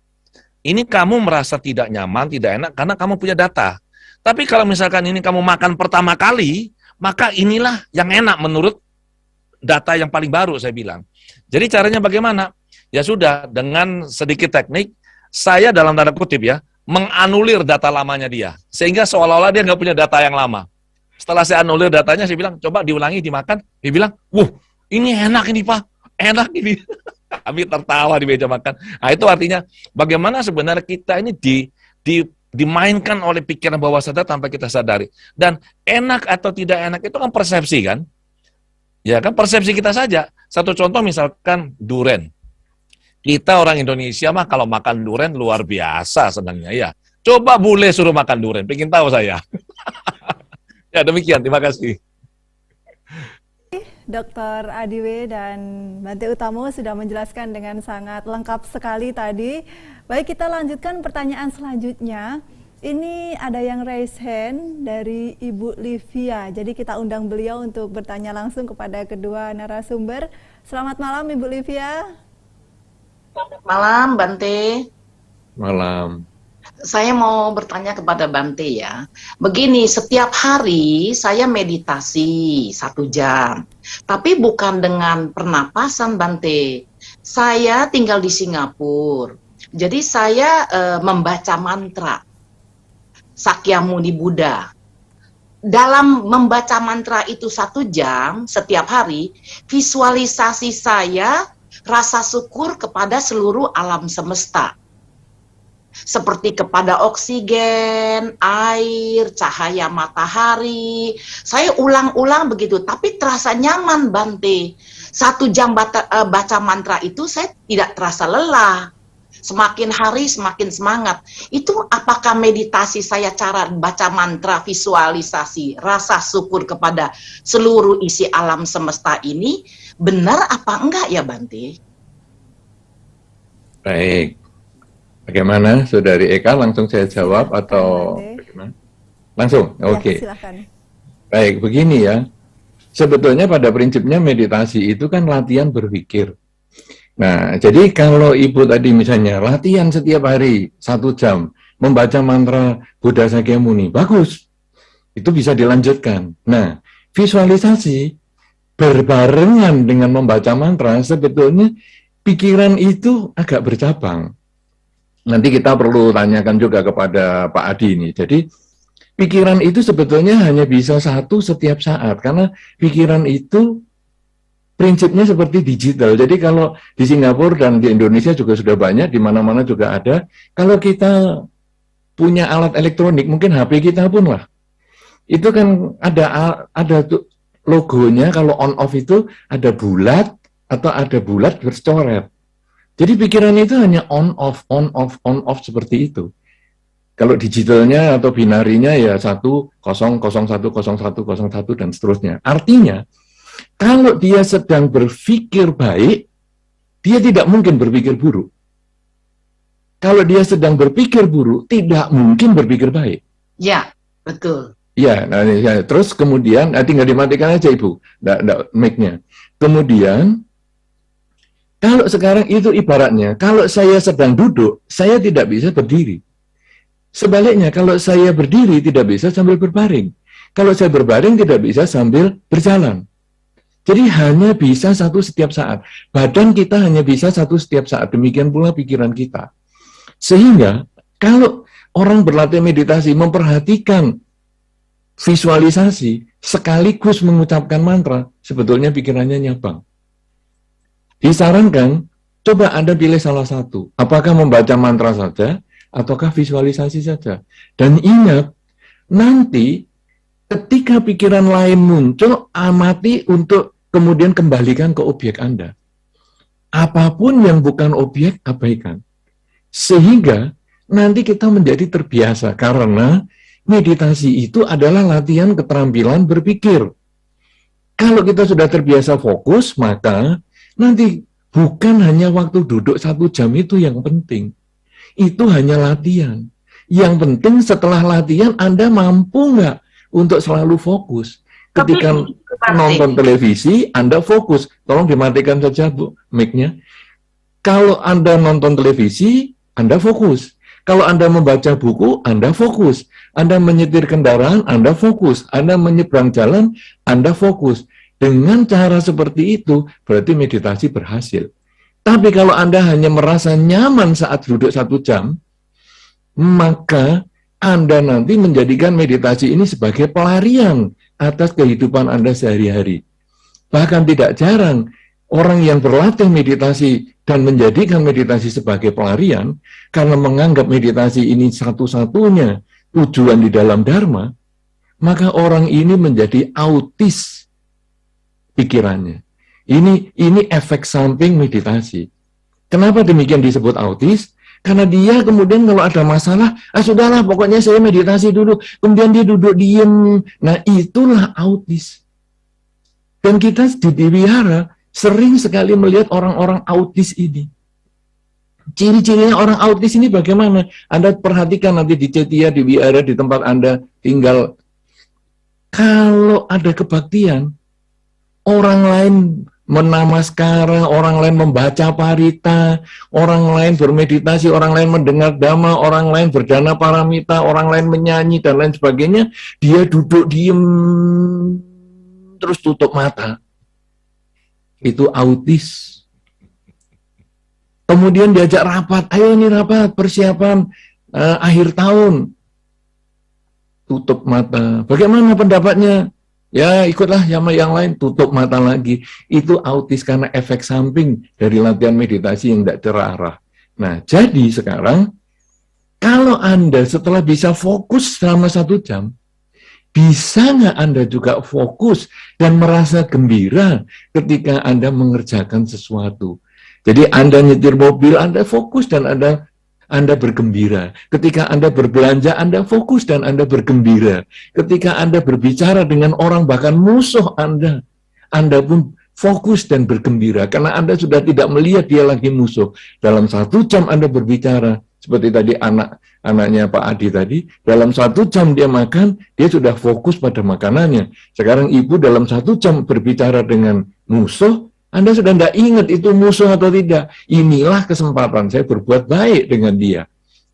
ini kamu merasa tidak nyaman, tidak enak karena kamu punya data. Tapi kalau misalkan ini kamu makan pertama kali, maka inilah yang enak menurut data yang paling baru, saya bilang. Jadi caranya bagaimana? Ya sudah, dengan sedikit teknik, saya dalam tanda kutip ya, menganulir data lamanya dia. Sehingga seolah-olah dia nggak punya data yang lama. Setelah saya anulir datanya, saya bilang, coba diulangi, dimakan. Dia bilang, ini enak ini Pak, enak ini. Kami tertawa di meja makan. Nah itu artinya, bagaimana sebenarnya kita ini dimainkan oleh pikiran bawah sadar tanpa kita sadari. Dan enak atau tidak enak itu kan persepsi kan? Ya kan persepsi kita saja. Satu contoh misalkan duren. Kita orang Indonesia mah kalau makan duren luar biasa senangnya ya. Coba bule suruh makan duren, pengen tahu saya. Ya demikian, terima kasih. Dr. Adiwe dan Bante Utamo sudah menjelaskan dengan sangat lengkap sekali tadi. Baik, kita lanjutkan pertanyaan selanjutnya. Ini ada yang raise hand dari Ibu Livia. Jadi kita undang beliau untuk bertanya langsung kepada kedua narasumber. Selamat malam Ibu Livia. Selamat malam Bante. Malam. Saya mau bertanya kepada Bante ya. Begini, setiap hari saya meditasi 1 jam. Tapi bukan dengan pernapasan Bante. Saya tinggal di Singapura. Jadi saya membaca mantra Sakyamuni Buddha. Dalam membaca mantra itu 1 jam setiap hari, visualisasi saya rasa syukur kepada seluruh alam semesta. Seperti kepada oksigen, air, cahaya matahari. Saya ulang-ulang begitu, tapi terasa nyaman Bante. 1 jam baca mantra itu saya tidak terasa lelah. Semakin hari semakin semangat. Itu apakah meditasi saya cara baca mantra, visualisasi, rasa syukur kepada seluruh isi alam semesta ini benar apa enggak ya Bante? Baik. Bagaimana Saudari Eka, langsung saya jawab atau bagaimana? Langsung, oke. Silakan. Baik, begini ya. Sebetulnya pada prinsipnya meditasi itu kan latihan berpikir. Nah, jadi kalau Ibu tadi misalnya latihan setiap hari 1 jam, membaca mantra Buddha Sakyamuni, bagus. Itu bisa dilanjutkan. Nah, visualisasi berbarengan dengan membaca mantra, sebetulnya pikiran itu agak bercabang. Nanti kita perlu tanyakan juga kepada Pak Adi ini. Jadi, pikiran itu sebetulnya hanya bisa 1 setiap saat, karena pikiran itu prinsipnya seperti digital. Jadi kalau di Singapura dan di Indonesia juga sudah banyak, di mana-mana juga ada. Kalau kita punya alat elektronik, mungkin HP kita pun lah. Itu kan ada logonya, kalau on off itu ada bulat atau ada bulat bercoret. Jadi pikiran itu hanya on off seperti itu. Kalau digitalnya atau binarinya ya 1, 0, 01, 01, 01 dan seterusnya. Artinya, kalau dia sedang berpikir baik, dia tidak mungkin berpikir buruk. Kalau dia sedang berpikir buruk, tidak mungkin berpikir baik. Ya, betul. Ya, nah, ya. Terus kemudian, tinggal dimatikan aja Ibu, mic-nya. Kemudian, kalau sekarang itu ibaratnya, kalau saya sedang duduk, saya tidak bisa berdiri. Sebaliknya, kalau saya berdiri tidak bisa sambil berbaring. Kalau saya berbaring tidak bisa sambil berjalan. Jadi hanya bisa 1 setiap saat. Badan kita hanya bisa 1 setiap saat. Demikian pula pikiran kita. Sehingga kalau orang berlatih meditasi memperhatikan visualisasi sekaligus mengucapkan mantra, sebetulnya pikirannya nyabang. Disarankan, coba Anda pilih salah satu. Apakah membaca mantra saja, ataukah visualisasi saja. Dan ingat, nanti ketika pikiran lain muncul, amati untuk kemudian kembalikan ke objek Anda. Apapun yang bukan objek, abaikan. Sehingga nanti kita menjadi terbiasa, karena meditasi itu adalah latihan keterampilan berpikir. Kalau kita sudah terbiasa fokus, maka nanti bukan hanya waktu duduk 1 jam itu yang penting. Itu hanya latihan. Yang penting setelah latihan Anda mampu nggak untuk selalu fokus. Ketika nonton televisi, Anda fokus. Tolong dimatikan saja Bu, mic-nya. Kalau Anda nonton televisi, Anda fokus. Kalau Anda membaca buku, Anda fokus. Anda menyetir kendaraan, Anda fokus. Anda menyeberang jalan, Anda fokus. Dengan cara seperti itu, berarti meditasi berhasil. Tapi kalau Anda hanya merasa nyaman saat duduk 1 jam, maka Anda nanti menjadikan meditasi ini sebagai pelarian atas kehidupan Anda sehari-hari. Bahkan tidak jarang, orang yang berlatih meditasi dan menjadikan meditasi sebagai pelarian, karena menganggap meditasi ini satu-satunya tujuan di dalam Dharma, maka orang ini menjadi autis pikirannya. Ini efek samping meditasi. Kenapa demikian disebut autis? Karena dia kemudian kalau ada masalah, sudahlah pokoknya saya meditasi dulu, kemudian dia duduk diem. Nah itulah autis. Dan kita di wihara sering sekali melihat orang-orang autis ini. Ciri-cirinya orang autis ini bagaimana? Anda perhatikan nanti di Cetia, di wihara, di tempat Anda tinggal. Kalau ada kebaktian, orang lain menamaskara, orang lain membaca parita, orang lain bermeditasi, orang lain mendengar dhamma, orang lain berdana paramita, orang lain menyanyi, dan lain sebagainya, dia duduk diem, terus tutup mata. Itu autis. Kemudian diajak rapat, ayo ini rapat, persiapan akhir tahun. Tutup mata. Bagaimana pendapatnya? Ya ikutlah sama yang lain, tutup mata lagi. Itu autis karena efek samping dari latihan meditasi yang tidak terarah. Nah, jadi sekarang, kalau Anda setelah bisa fokus selama 1 jam, bisa nggak Anda juga fokus dan merasa gembira ketika Anda mengerjakan sesuatu? Jadi Anda nyetir mobil, Anda fokus dan Anda bergembira. Ketika Anda berbelanja, Anda fokus dan Anda bergembira. Ketika Anda berbicara dengan orang, bahkan musuh Anda pun fokus dan bergembira. Karena Anda sudah tidak melihat dia lagi musuh. Dalam 1 jam Anda berbicara, seperti tadi anaknya Pak Adi tadi, dalam 1 jam dia makan, dia sudah fokus pada makanannya. Sekarang ibu dalam 1 jam berbicara dengan musuh, Anda sudah tidak ingat itu musuh atau tidak. Inilah kesempatan saya berbuat baik dengan dia.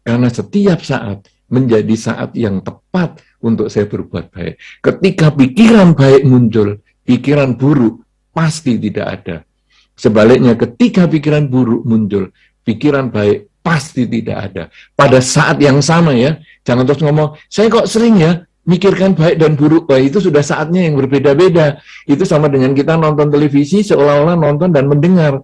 Karena setiap saat menjadi saat yang tepat untuk saya berbuat baik. Ketika pikiran baik muncul, pikiran buruk pasti tidak ada. Sebaliknya ketika pikiran buruk muncul, pikiran baik pasti tidak ada. Pada saat yang sama ya, jangan terus ngomong, saya kok sering ya mikirkan baik dan buruk. Wah, itu sudah saatnya yang berbeda-beda. Itu sama dengan kita nonton televisi seolah-olah nonton dan mendengar.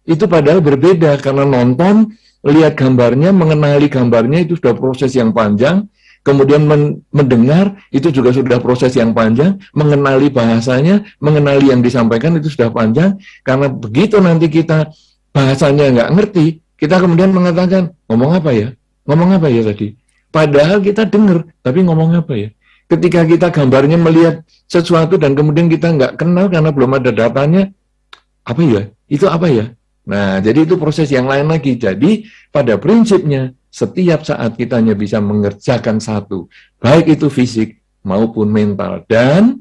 Itu padahal berbeda, karena nonton, lihat gambarnya, mengenali gambarnya, itu sudah proses yang panjang. Kemudian mendengar, itu juga sudah proses yang panjang. Mengenali bahasanya, mengenali yang disampaikan, itu sudah panjang. Karena begitu nanti kita bahasanya nggak ngerti, kita kemudian mengatakan, ngomong apa ya? Ngomong apa ya tadi? Padahal kita dengar, tapi ngomong apa ya? Ketika kita gambarnya melihat sesuatu dan kemudian kita nggak kenal karena belum ada datanya, apa ya? Itu apa ya? Nah, jadi itu proses yang lain lagi. Jadi, pada prinsipnya, setiap saat kita hanya bisa mengerjakan satu, baik itu fisik maupun mental. Dan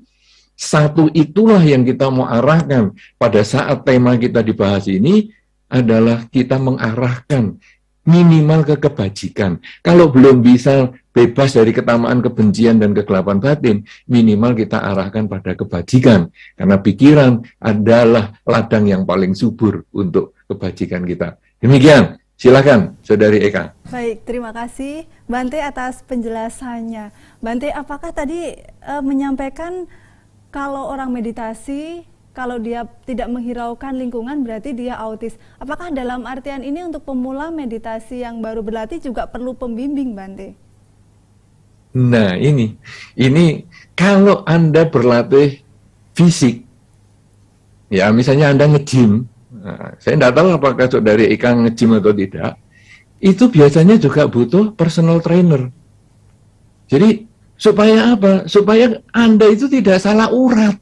satu itulah yang kita mau arahkan pada saat tema kita dibahas ini adalah kita mengarahkan minimal ke kebajikan. Kalau belum bisa bebas dari ketamaan, kebencian, dan kegelapan batin, minimal kita arahkan pada kebajikan. Karena pikiran adalah ladang yang paling subur untuk kebajikan kita. Demikian, silakan Saudari Eka. Baik, terima kasih Bante atas penjelasannya. Bante, apakah tadi menyampaikan kalau orang meditasi, kalau dia tidak menghiraukan lingkungan berarti dia autis. Apakah dalam artian ini untuk pemula meditasi yang baru berlatih juga perlu pembimbing, Bante? Nah, ini kalau Anda berlatih fisik, ya misalnya Anda nge-gym, nah, saya tidak tahu apakah Saudari Eka nge-gym atau tidak, itu biasanya juga butuh personal trainer. Jadi, supaya apa? Supaya Anda itu tidak salah urat.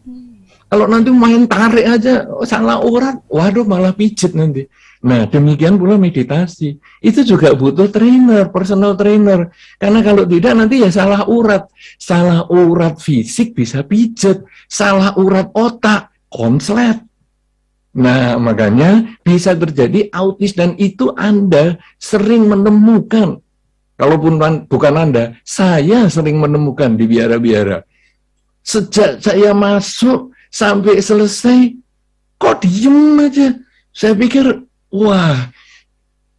Kalau nanti main tarik aja, salah urat, waduh malah pijet nanti. Nah, demikian pula meditasi. Itu juga butuh trainer, personal trainer. Karena kalau tidak nanti ya salah urat. Salah urat fisik bisa pijet. Salah urat otak, konslet. Nah, makanya bisa terjadi autis dan itu Anda sering menemukan. Kalaupun bukan Anda, saya sering menemukan di biara-biara. Sejak saya masuk sampai selesai, kok diem aja. Saya pikir, wah,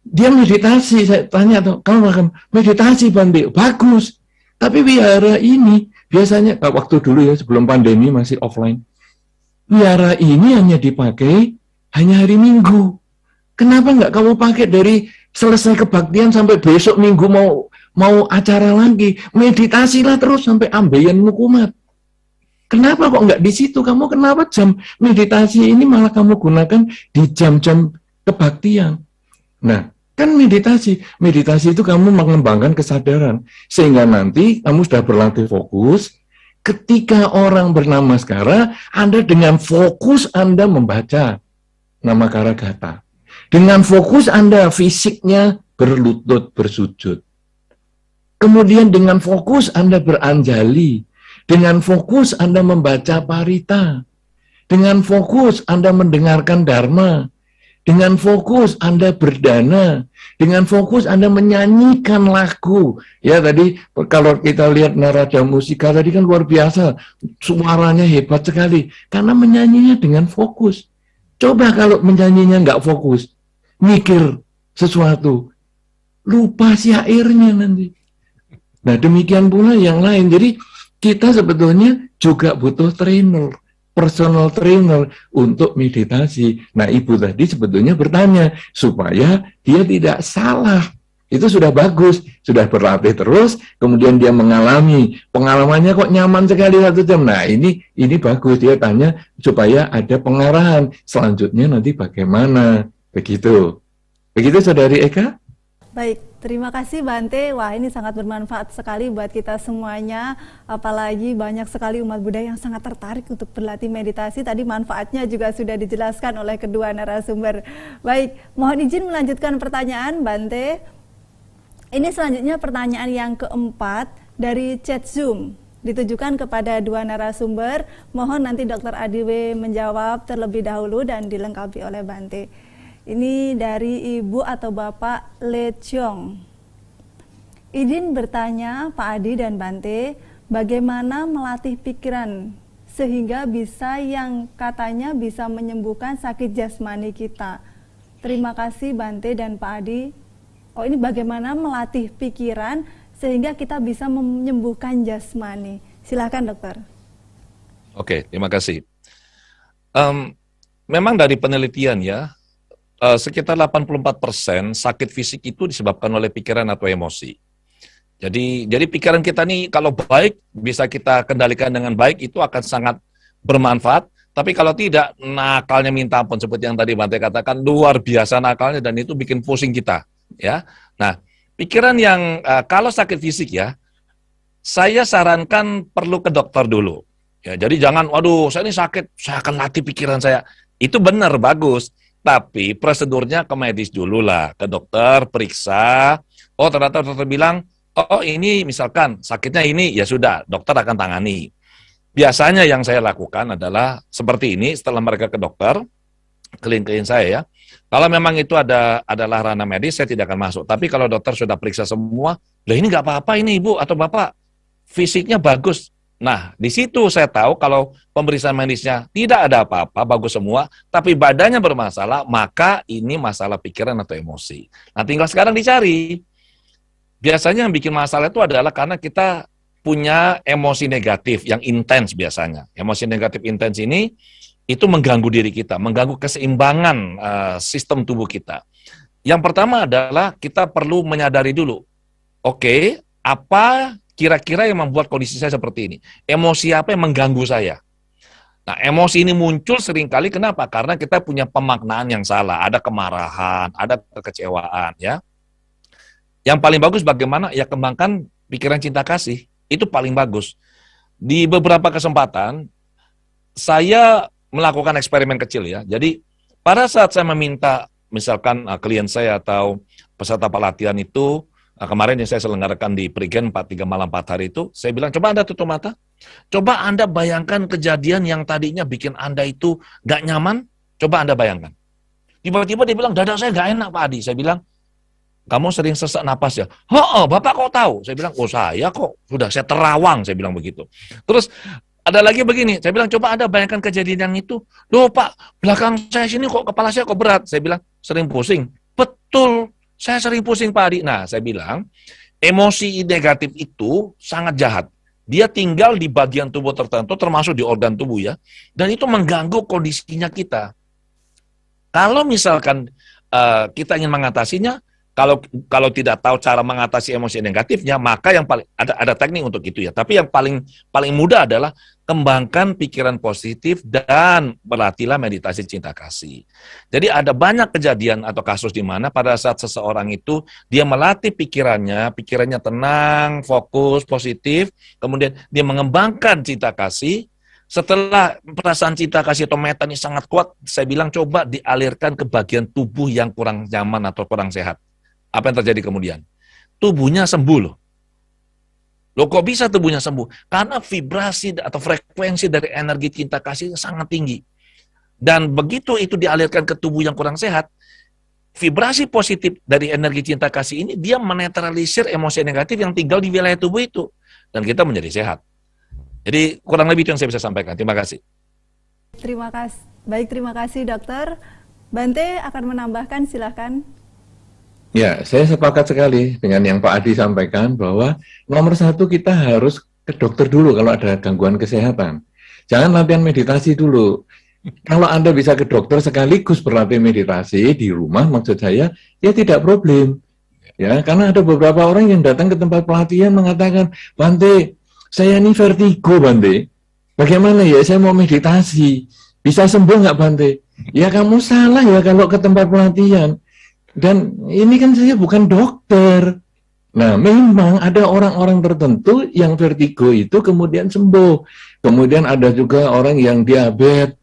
dia meditasi. Saya tanya, kamu meditasi Bante? Bagus. Tapi wihara ini, biasanya, waktu dulu ya, sebelum pandemi masih offline, wihara ini hanya dipakai hanya hari Minggu. Kenapa nggak kamu pakai dari selesai kebaktian sampai besok Minggu mau acara lagi? Meditasilah terus sampai ambeien mukumat. Kenapa kok nggak di situ? Kamu kenapa jam meditasi ini malah kamu gunakan di jam-jam kebaktian? Nah, kan meditasi itu kamu mengembangkan kesadaran. Sehingga nanti kamu sudah berlatih fokus. Ketika orang bernamaskara, Anda dengan fokus Anda membaca Namakara Gata. Dengan fokus Anda fisiknya berlutut, bersujud. Kemudian dengan fokus Anda beranjali. Dengan fokus Anda membaca parita. Dengan fokus Anda mendengarkan dharma. Dengan fokus Anda berdana. Dengan fokus Anda menyanyikan lagu. Ya tadi kalau kita lihat narada musika tadi kan luar biasa. Suaranya hebat sekali. Karena menyanyinya dengan fokus. Coba kalau menyanyinya nggak fokus. Mikir sesuatu. Lupa syairnya nanti. Nah demikian pula yang lain. Jadi kita sebetulnya juga butuh trainer, personal trainer untuk meditasi. Nah, Ibu tadi sebetulnya bertanya supaya dia tidak salah. Itu sudah bagus, sudah berlatih terus, kemudian dia mengalami, pengalamannya kok nyaman sekali 1 jam. Nah, ini bagus, dia tanya supaya ada pengarahan. Selanjutnya nanti bagaimana? Begitu. Begitu Saudari Eka? Baik, terima kasih Bante. Wah, ini sangat bermanfaat sekali buat kita semuanya. Apalagi banyak sekali umat Buddha yang sangat tertarik untuk berlatih meditasi. Tadi manfaatnya juga sudah dijelaskan oleh kedua narasumber. Baik, mohon izin melanjutkan pertanyaan Bante. Ini selanjutnya pertanyaan yang keempat dari chat Zoom. Ditujukan kepada dua narasumber. Mohon nanti Dr. Adiwe menjawab terlebih dahulu dan dilengkapi oleh Bante. Ini dari Ibu atau Bapak Le Chiong. Izin bertanya Pak Adi dan Bante, bagaimana melatih pikiran sehingga bisa yang katanya bisa menyembuhkan sakit jasmani kita. Terima kasih Bante dan Pak Adi. Oh, ini bagaimana melatih pikiran sehingga kita bisa menyembuhkan jasmani. Silakan dokter. Oke, terima kasih. Memang dari penelitian ya, sekitar 84% sakit fisik itu disebabkan oleh pikiran atau emosi. Jadi pikiran kita nih kalau baik, bisa kita kendalikan dengan baik, itu akan sangat bermanfaat. Tapi kalau tidak, nakalnya minta ampun, seperti yang tadi Bante katakan, luar biasa nakalnya, dan itu bikin pusing kita. Ya, nah pikiran yang kalau sakit fisik ya, saya sarankan perlu ke dokter dulu. Ya, jadi jangan, waduh saya ini sakit, saya akan latih pikiran saya. Itu benar, bagus. Tapi prosedurnya ke medis dulu lah, ke dokter, periksa. Oh ternyata dokter bilang, oh ini misalkan sakitnya ini, ya sudah, dokter akan tangani. Biasanya yang saya lakukan adalah seperti ini, setelah mereka ke dokter, klien-klien saya ya, kalau memang itu adalah ranah medis, saya tidak akan masuk. Tapi kalau dokter sudah periksa semua, lah ini nggak apa-apa ini ibu atau bapak, fisiknya bagus. Nah, di situ saya tahu kalau pemeriksaan medisnya tidak ada apa-apa, bagus semua, tapi badannya bermasalah, maka ini masalah pikiran atau emosi. Nah, tinggal sekarang dicari. Biasanya yang bikin masalah itu adalah karena kita punya emosi negatif yang intens biasanya. Emosi negatif intens ini itu mengganggu diri kita, mengganggu keseimbangan sistem tubuh kita. Yang pertama adalah kita perlu menyadari dulu, oke, apa kira-kira yang membuat kondisi saya seperti ini? Emosi apa yang mengganggu saya? Nah, emosi ini muncul seringkali kenapa? Karena kita punya pemaknaan yang salah. Ada kemarahan, ada kekecewaan, ya. Yang paling bagus bagaimana? Ya kembangkan pikiran cinta kasih. Itu paling bagus. Di beberapa kesempatan, saya melakukan eksperimen kecil ya. Jadi, pada saat saya meminta, misalkan klien saya atau peserta pelatihan itu, kemarin yang saya selenggarakan di Prigen 3 malam 4 hari itu, saya bilang, coba Anda tutup mata. Coba Anda bayangkan kejadian yang tadinya bikin Anda itu gak nyaman, coba Anda bayangkan. Tiba-tiba dia bilang, dada saya gak enak Pak Adi. Saya bilang, kamu sering sesak napas ya? Oh, Bapak kok tahu? Saya bilang, oh saya kok, sudah saya terawang, saya bilang begitu. Terus, ada lagi begini, saya bilang, coba Anda bayangkan kejadian yang itu. Loh Pak, belakang saya sini kok, kepala saya kok berat. Saya bilang, sering pusing. Betul. Saya sering pusing Pak Adi. Nah, saya bilang, emosi negatif itu sangat jahat. Dia tinggal di bagian tubuh tertentu, termasuk di organ tubuh ya, dan itu mengganggu kondisinya kita. Kalau misalkan kita ingin mengatasinya, kalau tidak tahu cara mengatasi emosi negatifnya, maka yang paling ada teknik untuk itu ya. Tapi yang paling mudah adalah kembangkan pikiran positif dan berlatihlah meditasi cinta kasih. Jadi ada banyak kejadian atau kasus di mana pada saat seseorang itu dia melatih pikirannya tenang, fokus, positif, kemudian dia mengembangkan cinta kasih. Setelah perasaan cinta kasih atau meta ini sangat kuat, saya bilang coba dialirkan ke bagian tubuh yang kurang nyaman atau kurang sehat. Apa yang terjadi kemudian? Tubuhnya sembuh loh. Loh kok bisa tubuhnya sembuh? Karena vibrasi atau frekuensi dari energi cinta kasih sangat tinggi. Dan begitu itu dialirkan ke tubuh yang kurang sehat, vibrasi positif dari energi cinta kasih ini, dia menetralisir emosi negatif yang tinggal di wilayah tubuh itu. Dan kita menjadi sehat. Jadi kurang lebih itu yang saya bisa sampaikan. Terima kasih. Terima kasih. Baik, terima kasih dokter. Bante akan menambahkan, silakan. Ya, saya sepakat sekali dengan yang Pak Adi sampaikan bahwa nomor satu kita harus ke dokter dulu kalau ada gangguan kesehatan. Jangan latihan meditasi dulu. Kalau Anda bisa ke dokter sekaligus berlatih meditasi di rumah, maksud saya, ya tidak problem. Ya, karena ada beberapa orang yang datang ke tempat pelatihan mengatakan, Bante, saya ini vertigo, Bante. Bagaimana ya, saya mau meditasi. Bisa sembuh nggak, Bante? Ya kamu salah ya kalau ke tempat pelatihan. Dan ini kan saya bukan dokter. Nah, memang ada orang-orang tertentu yang vertigo itu kemudian sembuh. Kemudian ada juga orang yang diabetes,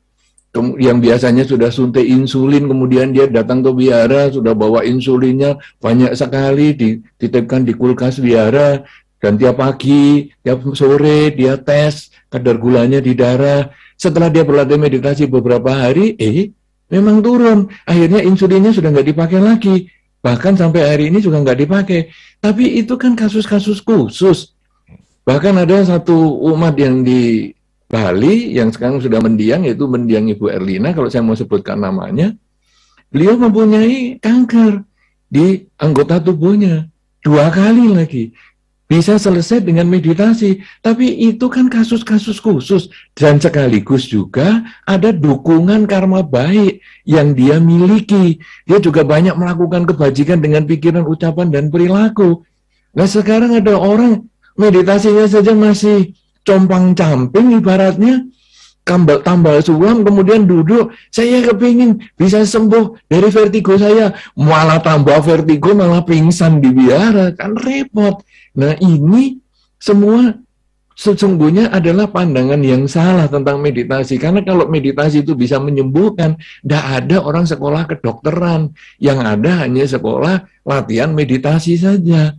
yang biasanya sudah suntik insulin, kemudian dia datang ke wihara, sudah bawa insulinnya banyak sekali, dititipkan di kulkas wihara, dan tiap pagi, tiap sore dia tes kadar gulanya di darah. Setelah dia berlatih meditasi beberapa hari, memang turun. Akhirnya insulinnya sudah nggak dipakai lagi. Bahkan sampai hari ini juga nggak dipakai. Tapi itu kan kasus-kasus khusus. Bahkan ada satu umat yang di Bali yang sekarang sudah mendiang, yaitu mendiang Ibu Erlina, kalau saya mau sebutkan namanya. Beliau mempunyai kanker di anggota tubuhnya 2 kali lagi. Bisa selesai dengan meditasi, tapi itu kan kasus-kasus khusus, dan sekaligus juga ada dukungan karma baik yang dia miliki. Dia juga banyak melakukan kebajikan dengan pikiran, ucapan, dan perilaku. Nah sekarang ada orang meditasinya saja masih compang-camping ibaratnya, tambal suam, kemudian duduk, saya kepingin bisa sembuh dari vertigo saya, malah tambah vertigo, malah pingsan di wihara, kan repot. Nah ini semua sesungguhnya adalah pandangan yang salah tentang meditasi, karena kalau meditasi itu bisa menyembuhkan, tidak ada orang sekolah kedokteran, yang ada hanya sekolah latihan meditasi saja.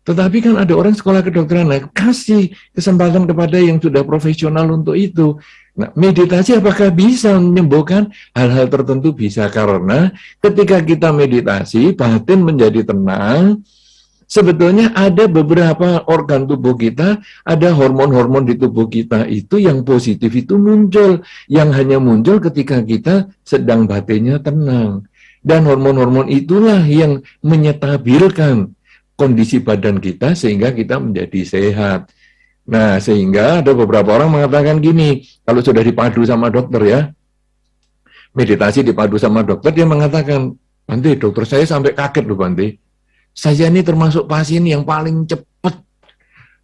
Tetapi kan ada orang sekolah kedokteran, nah, kasih kesempatan kepada yang sudah profesional untuk itu. Nah, meditasi apakah bisa menyembuhkan? Hal-hal tertentu bisa, karena ketika kita meditasi, batin menjadi tenang. Sebetulnya ada beberapa organ tubuh kita, ada hormon-hormon di tubuh kita itu yang positif itu muncul, yang hanya muncul ketika kita sedang batinnya tenang. Dan hormon-hormon itulah yang menyetabilkan kondisi badan kita sehingga kita menjadi sehat. Nah, sehingga ada beberapa orang mengatakan gini, kalau sudah dipadu sama dokter ya, meditasi dipadu sama dokter, dia mengatakan, Bante, dokter saya sampai kaget loh Bante. Saya ini termasuk pasien yang paling cepat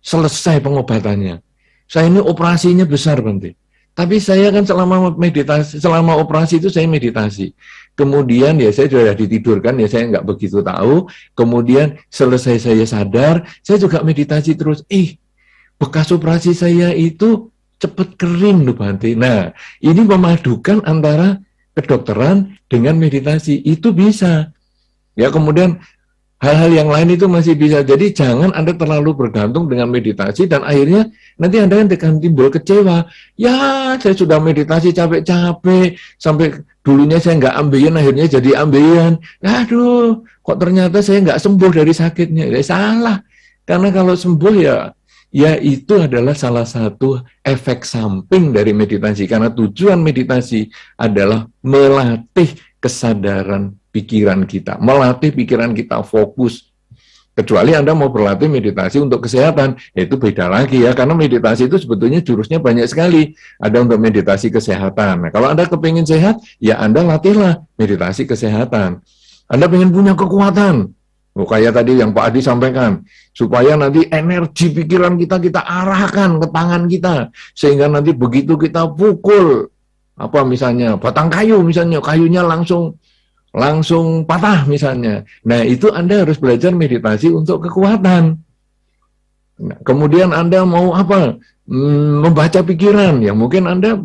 selesai pengobatannya. Saya ini operasinya besar Bante. Tapi saya kan selama meditasi, selama operasi itu saya meditasi. Kemudian ya saya sudah ditidurkan, ya saya nggak begitu tahu. Kemudian selesai saya sadar, saya juga meditasi terus. Bekas operasi saya itu cepat kering loh Bante. Nah, ini memadukan antara kedokteran dengan meditasi. Itu bisa. Ya, kemudian hal-hal yang lain itu masih bisa. Jadi jangan Anda terlalu bergantung dengan meditasi dan akhirnya nanti Anda akan timbul kecewa. Ya, saya sudah meditasi capek-capek, sampai dulunya saya nggak ambeien, akhirnya jadi ambeien. Aduh, kok ternyata saya nggak sembuh dari sakitnya. Ya salah. Karena kalau sembuh ya itu adalah salah satu efek samping dari meditasi. Karena tujuan meditasi adalah melatih kesadaran pikiran kita, melatih pikiran kita fokus. Kecuali Anda mau berlatih meditasi untuk kesehatan, itu beda lagi ya, karena meditasi itu sebetulnya jurusnya banyak sekali. Ada untuk meditasi kesehatan. Nah, kalau Anda kepingin sehat, ya Anda latihlah meditasi kesehatan. Anda pengen punya kekuatan, kayak tadi yang Pak Adi sampaikan, supaya nanti energi pikiran kita arahkan ke tangan kita, sehingga nanti begitu kita pukul, misalnya batang kayu, misalnya kayunya langsung patah misalnya. Nah, itu Anda harus belajar meditasi untuk kekuatan. Nah, kemudian Anda mau membaca pikiran, ya mungkin Anda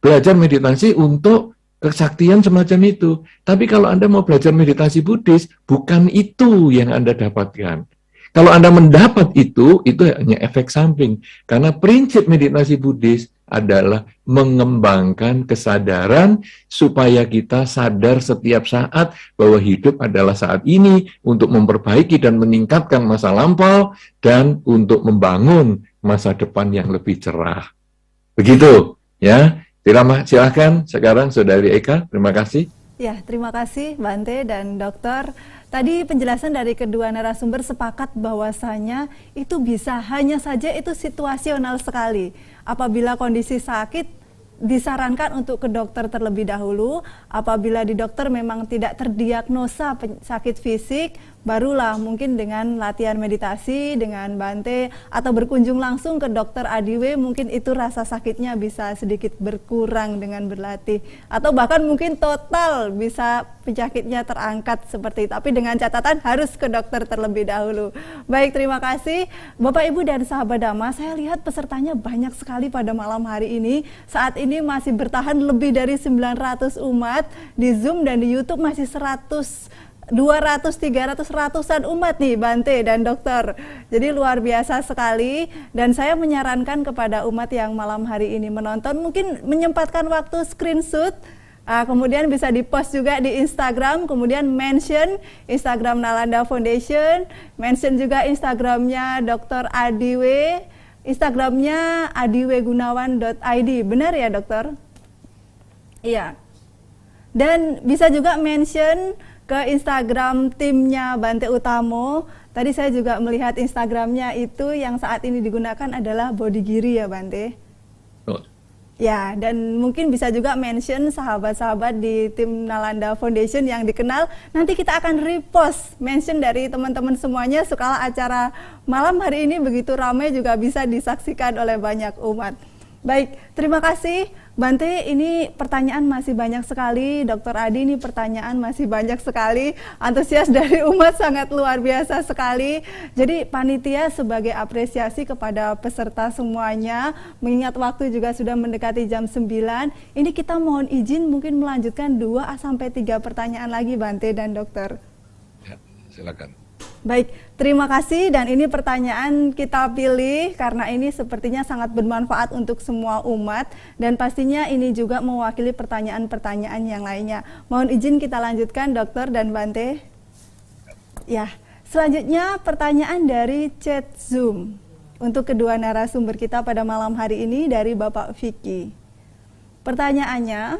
belajar meditasi untuk kesaktian semacam itu. Tapi kalau Anda mau belajar meditasi Buddhis, bukan itu yang Anda dapatkan. Kalau Anda mendapat itu hanya efek samping. Karena prinsip meditasi Buddhis adalah mengembangkan kesadaran supaya kita sadar setiap saat bahwa hidup adalah saat ini untuk memperbaiki dan meningkatkan masa lampau dan untuk membangun masa depan yang lebih cerah. Begitu, ya. Silakan sekarang Saudari Eka, terima kasih. Ya, terima kasih Bante dan Dokter. Tadi penjelasan dari kedua narasumber sepakat bahwasanya itu bisa, hanya saja itu situasional sekali. Apabila kondisi sakit, disarankan untuk ke dokter terlebih dahulu. Apabila di dokter memang tidak terdiagnosa sakit fisik, barulah mungkin dengan latihan meditasi dengan Bante atau berkunjung langsung ke dokter Adiwe, mungkin itu rasa sakitnya bisa sedikit berkurang dengan berlatih, atau bahkan mungkin total bisa penyakitnya terangkat seperti itu. Tapi dengan catatan harus ke dokter terlebih dahulu. Baik, terima kasih Bapak Ibu dan sahabat Dhamma. Saya lihat pesertanya banyak sekali pada malam hari ini. Saat ini masih bertahan lebih dari 900 umat di Zoom, dan di YouTube masih 100, 200, 300, ratusan umat nih Bante dan dokter. Jadi luar biasa sekali, dan saya menyarankan kepada umat yang malam hari ini menonton mungkin menyempatkan waktu screenshot, kemudian bisa di-post juga di Instagram, kemudian mention Instagram Nalanda Foundation, mention juga Instagramnya Dr. Adiwe, Instagramnya adiwegunawan.id. Benar ya dokter? Iya. Dan bisa juga mention ke Instagram timnya Bante Utamo. Tadi saya juga melihat Instagramnya itu yang saat ini digunakan adalah Bodigiri ya Bante. Oh. Ya, dan mungkin bisa juga mention sahabat-sahabat di tim Nalanda Foundation yang dikenal. Nanti kita akan repost mention dari teman-teman semuanya, sekala acara malam hari ini begitu ramai juga bisa disaksikan oleh banyak umat. Baik, terima kasih Bante. Ini pertanyaan masih banyak sekali, Dr. Adi, ini pertanyaan masih banyak sekali. Antusias dari umat sangat luar biasa sekali. Jadi panitia sebagai apresiasi kepada peserta semuanya, mengingat waktu juga sudah mendekati jam 9, ini kita mohon izin mungkin melanjutkan 2-3 pertanyaan lagi Bante dan dokter. Ya, silakan. Baik, terima kasih, dan ini pertanyaan kita pilih karena ini sepertinya sangat bermanfaat untuk semua umat, dan pastinya ini juga mewakili pertanyaan-pertanyaan yang lainnya. Mohon izin kita lanjutkan dokter dan Bante. Ya, selanjutnya pertanyaan dari chat Zoom untuk kedua narasumber kita pada malam hari ini dari Bapak Vicky. Pertanyaannya,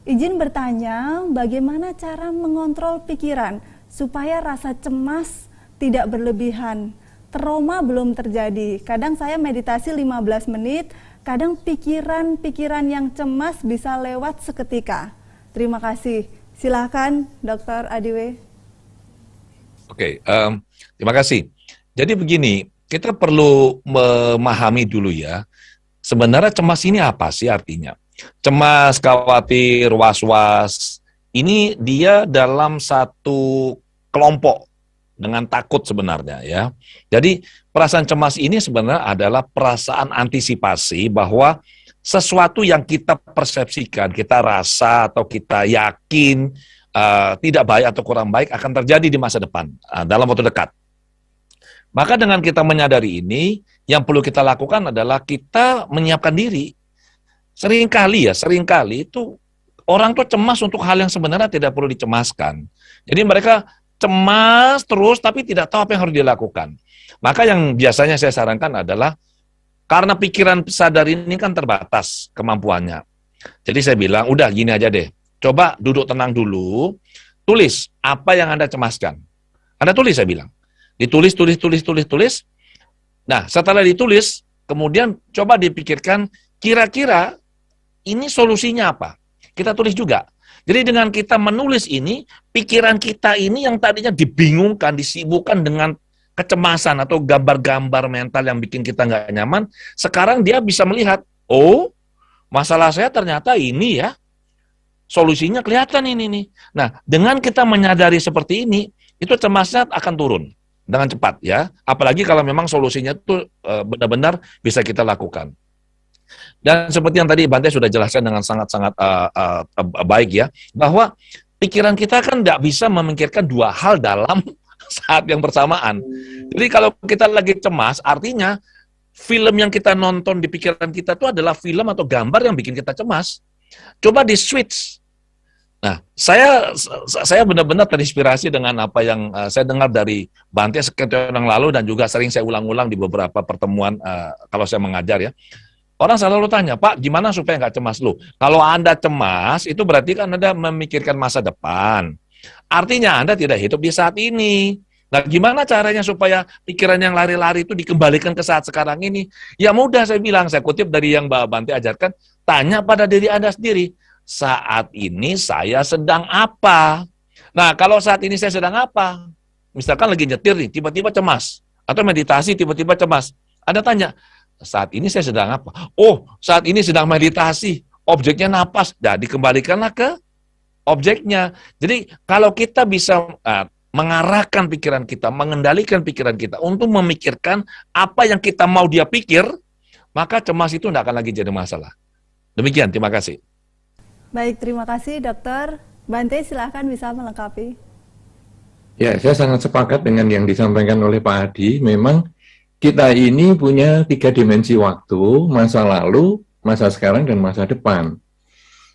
izin bertanya bagaimana cara mengontrol pikiran supaya rasa cemas tidak berlebihan. Trauma belum terjadi. Kadang saya meditasi 15 menit, kadang pikiran-pikiran yang cemas bisa lewat seketika. Terima kasih. Silakan Dr. Adiwe. Oke, terima kasih. Jadi begini, kita perlu memahami dulu ya, sebenarnya cemas ini apa sih artinya? Cemas, khawatir, was-was, ini dia dalam satu kelompok dengan takut sebenarnya ya. Jadi perasaan cemas ini sebenarnya adalah perasaan antisipasi bahwa sesuatu yang kita persepsikan, kita rasa atau kita yakin tidak baik atau kurang baik akan terjadi di masa depan, dalam waktu dekat. Maka dengan kita menyadari ini, yang perlu kita lakukan adalah kita menyiapkan diri. Seringkali itu orang tuh cemas untuk hal yang sebenarnya tidak perlu dicemaskan. Jadi mereka cemas terus tapi tidak tahu apa yang harus dilakukan. Maka yang biasanya saya sarankan adalah, karena pikiran sadar ini kan terbatas kemampuannya. Jadi saya bilang, udah gini aja deh, coba duduk tenang dulu, tulis apa yang Anda cemaskan. Anda tulis, saya bilang. Ditulis. Nah, setelah ditulis, kemudian coba dipikirkan kira-kira ini solusinya apa. Kita tulis juga. Jadi dengan kita menulis ini, pikiran kita ini yang tadinya dibingungkan, disibukkan dengan kecemasan atau gambar-gambar mental yang bikin kita nggak nyaman, sekarang dia bisa melihat, oh, masalah saya ternyata ini ya, solusinya kelihatan ini nih. Nah, dengan kita menyadari seperti ini, itu cemasnya akan turun dengan cepat ya. Apalagi kalau memang solusinya itu benar-benar bisa kita lakukan. Dan seperti yang tadi Bante sudah jelaskan dengan sangat-sangat baik ya, bahwa pikiran kita kan tidak bisa memikirkan dua hal dalam saat yang bersamaan. Jadi kalau kita lagi cemas, artinya film yang kita nonton di pikiran kita itu adalah film atau gambar yang bikin kita cemas. Coba di switch. Nah, saya benar-benar terinspirasi dengan apa yang saya dengar dari Bante sekian tahun yang lalu, dan juga sering saya ulang-ulang di beberapa pertemuan kalau saya mengajar ya. Orang selalu tanya, Pak, gimana supaya nggak cemas lu? Kalau Anda cemas, itu berarti kan Anda memikirkan masa depan. Artinya Anda tidak hidup di saat ini. Nah, gimana caranya supaya pikiran yang lari-lari itu dikembalikan ke saat sekarang ini? Ya mudah, saya bilang, saya kutip dari yang Mbak Bante ajarkan, tanya pada diri Anda sendiri, saat ini saya sedang apa? Nah, kalau saat ini saya sedang apa? Misalkan lagi nyetir nih, tiba-tiba cemas. Atau meditasi, tiba-tiba cemas. Anda tanya, saat ini saya sedang apa? Oh, saat ini sedang meditasi. Objeknya napas. Jadi kembalikanlah ke objeknya. Jadi kalau kita bisa mengarahkan pikiran kita, mengendalikan pikiran kita untuk memikirkan apa yang kita mau dia pikir, maka cemas itu tidak akan lagi jadi masalah. Demikian, terima kasih. Baik, terima kasih dokter. Bante, silahkan bisa melengkapi. Ya, saya sangat sepakat dengan yang disampaikan oleh Pak Adi. Memang kita ini punya 3 dimensi waktu, masa lalu, masa sekarang, dan masa depan.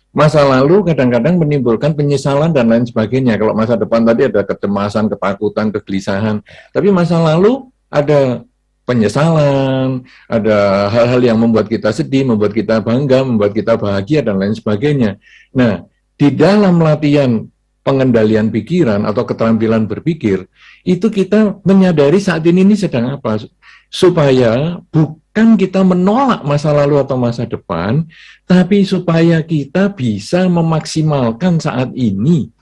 Masa lalu kadang-kadang menimbulkan penyesalan dan lain sebagainya. Kalau masa depan tadi ada kecemasan, ketakutan, kegelisahan. Tapi masa lalu ada penyesalan, ada hal-hal yang membuat kita sedih, membuat kita bangga, membuat kita bahagia, dan lain sebagainya. Nah, di dalam latihan pengendalian pikiran atau keterampilan berpikir, itu kita menyadari saat ini sedang apa, supaya bukan kita menolak masa lalu atau masa depan, tapi supaya kita bisa memaksimalkan saat ini.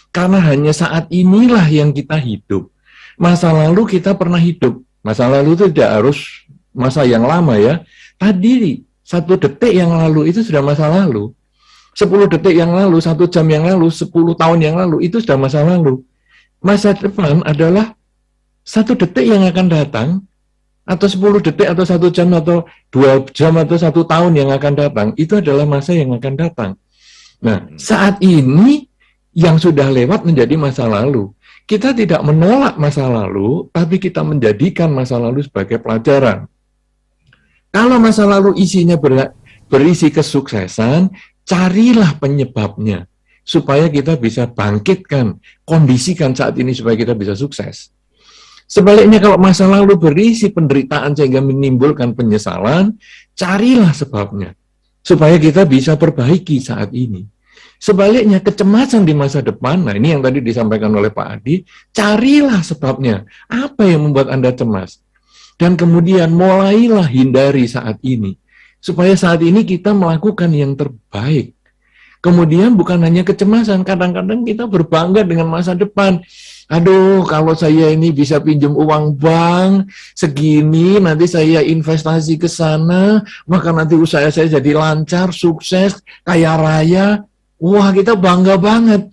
Karena hanya saat inilah yang kita hidup. Masa lalu kita pernah hidup. Masa lalu itu tidak harus masa yang lama ya. Tadi 1 detik yang lalu itu sudah masa lalu. 10 detik yang lalu, 1 jam yang lalu, 10 tahun yang lalu, itu sudah masa lalu. Masa depan adalah 1 detik yang akan datang, atau 10 detik, atau 1 jam, atau 2 jam, atau 1 tahun yang akan datang. Itu adalah masa yang akan datang. Nah, saat ini yang sudah lewat menjadi masa lalu. Kita tidak menolak masa lalu, tapi kita menjadikan masa lalu sebagai pelajaran. Kalau masa lalu isinya berisi kesuksesan, carilah penyebabnya, supaya kita bisa bangkitkan, kondisikan saat ini supaya kita bisa sukses. Sebaliknya kalau masa lalu berisi penderitaan sehingga menimbulkan penyesalan, carilah sebabnya, supaya kita bisa perbaiki saat ini. Sebaliknya, kecemasan di masa depan, nah ini yang tadi disampaikan oleh Pak Adi, carilah sebabnya. Apa yang membuat Anda cemas? Dan kemudian mulailah hindari saat ini. Supaya saat ini kita melakukan yang terbaik. Kemudian bukan hanya kecemasan, kadang-kadang kita berbangga dengan masa depan. Aduh, kalau saya ini bisa pinjam uang bank segini, nanti saya investasi ke sana, maka nanti usaha saya jadi lancar, sukses, kaya raya. Wah, kita bangga banget.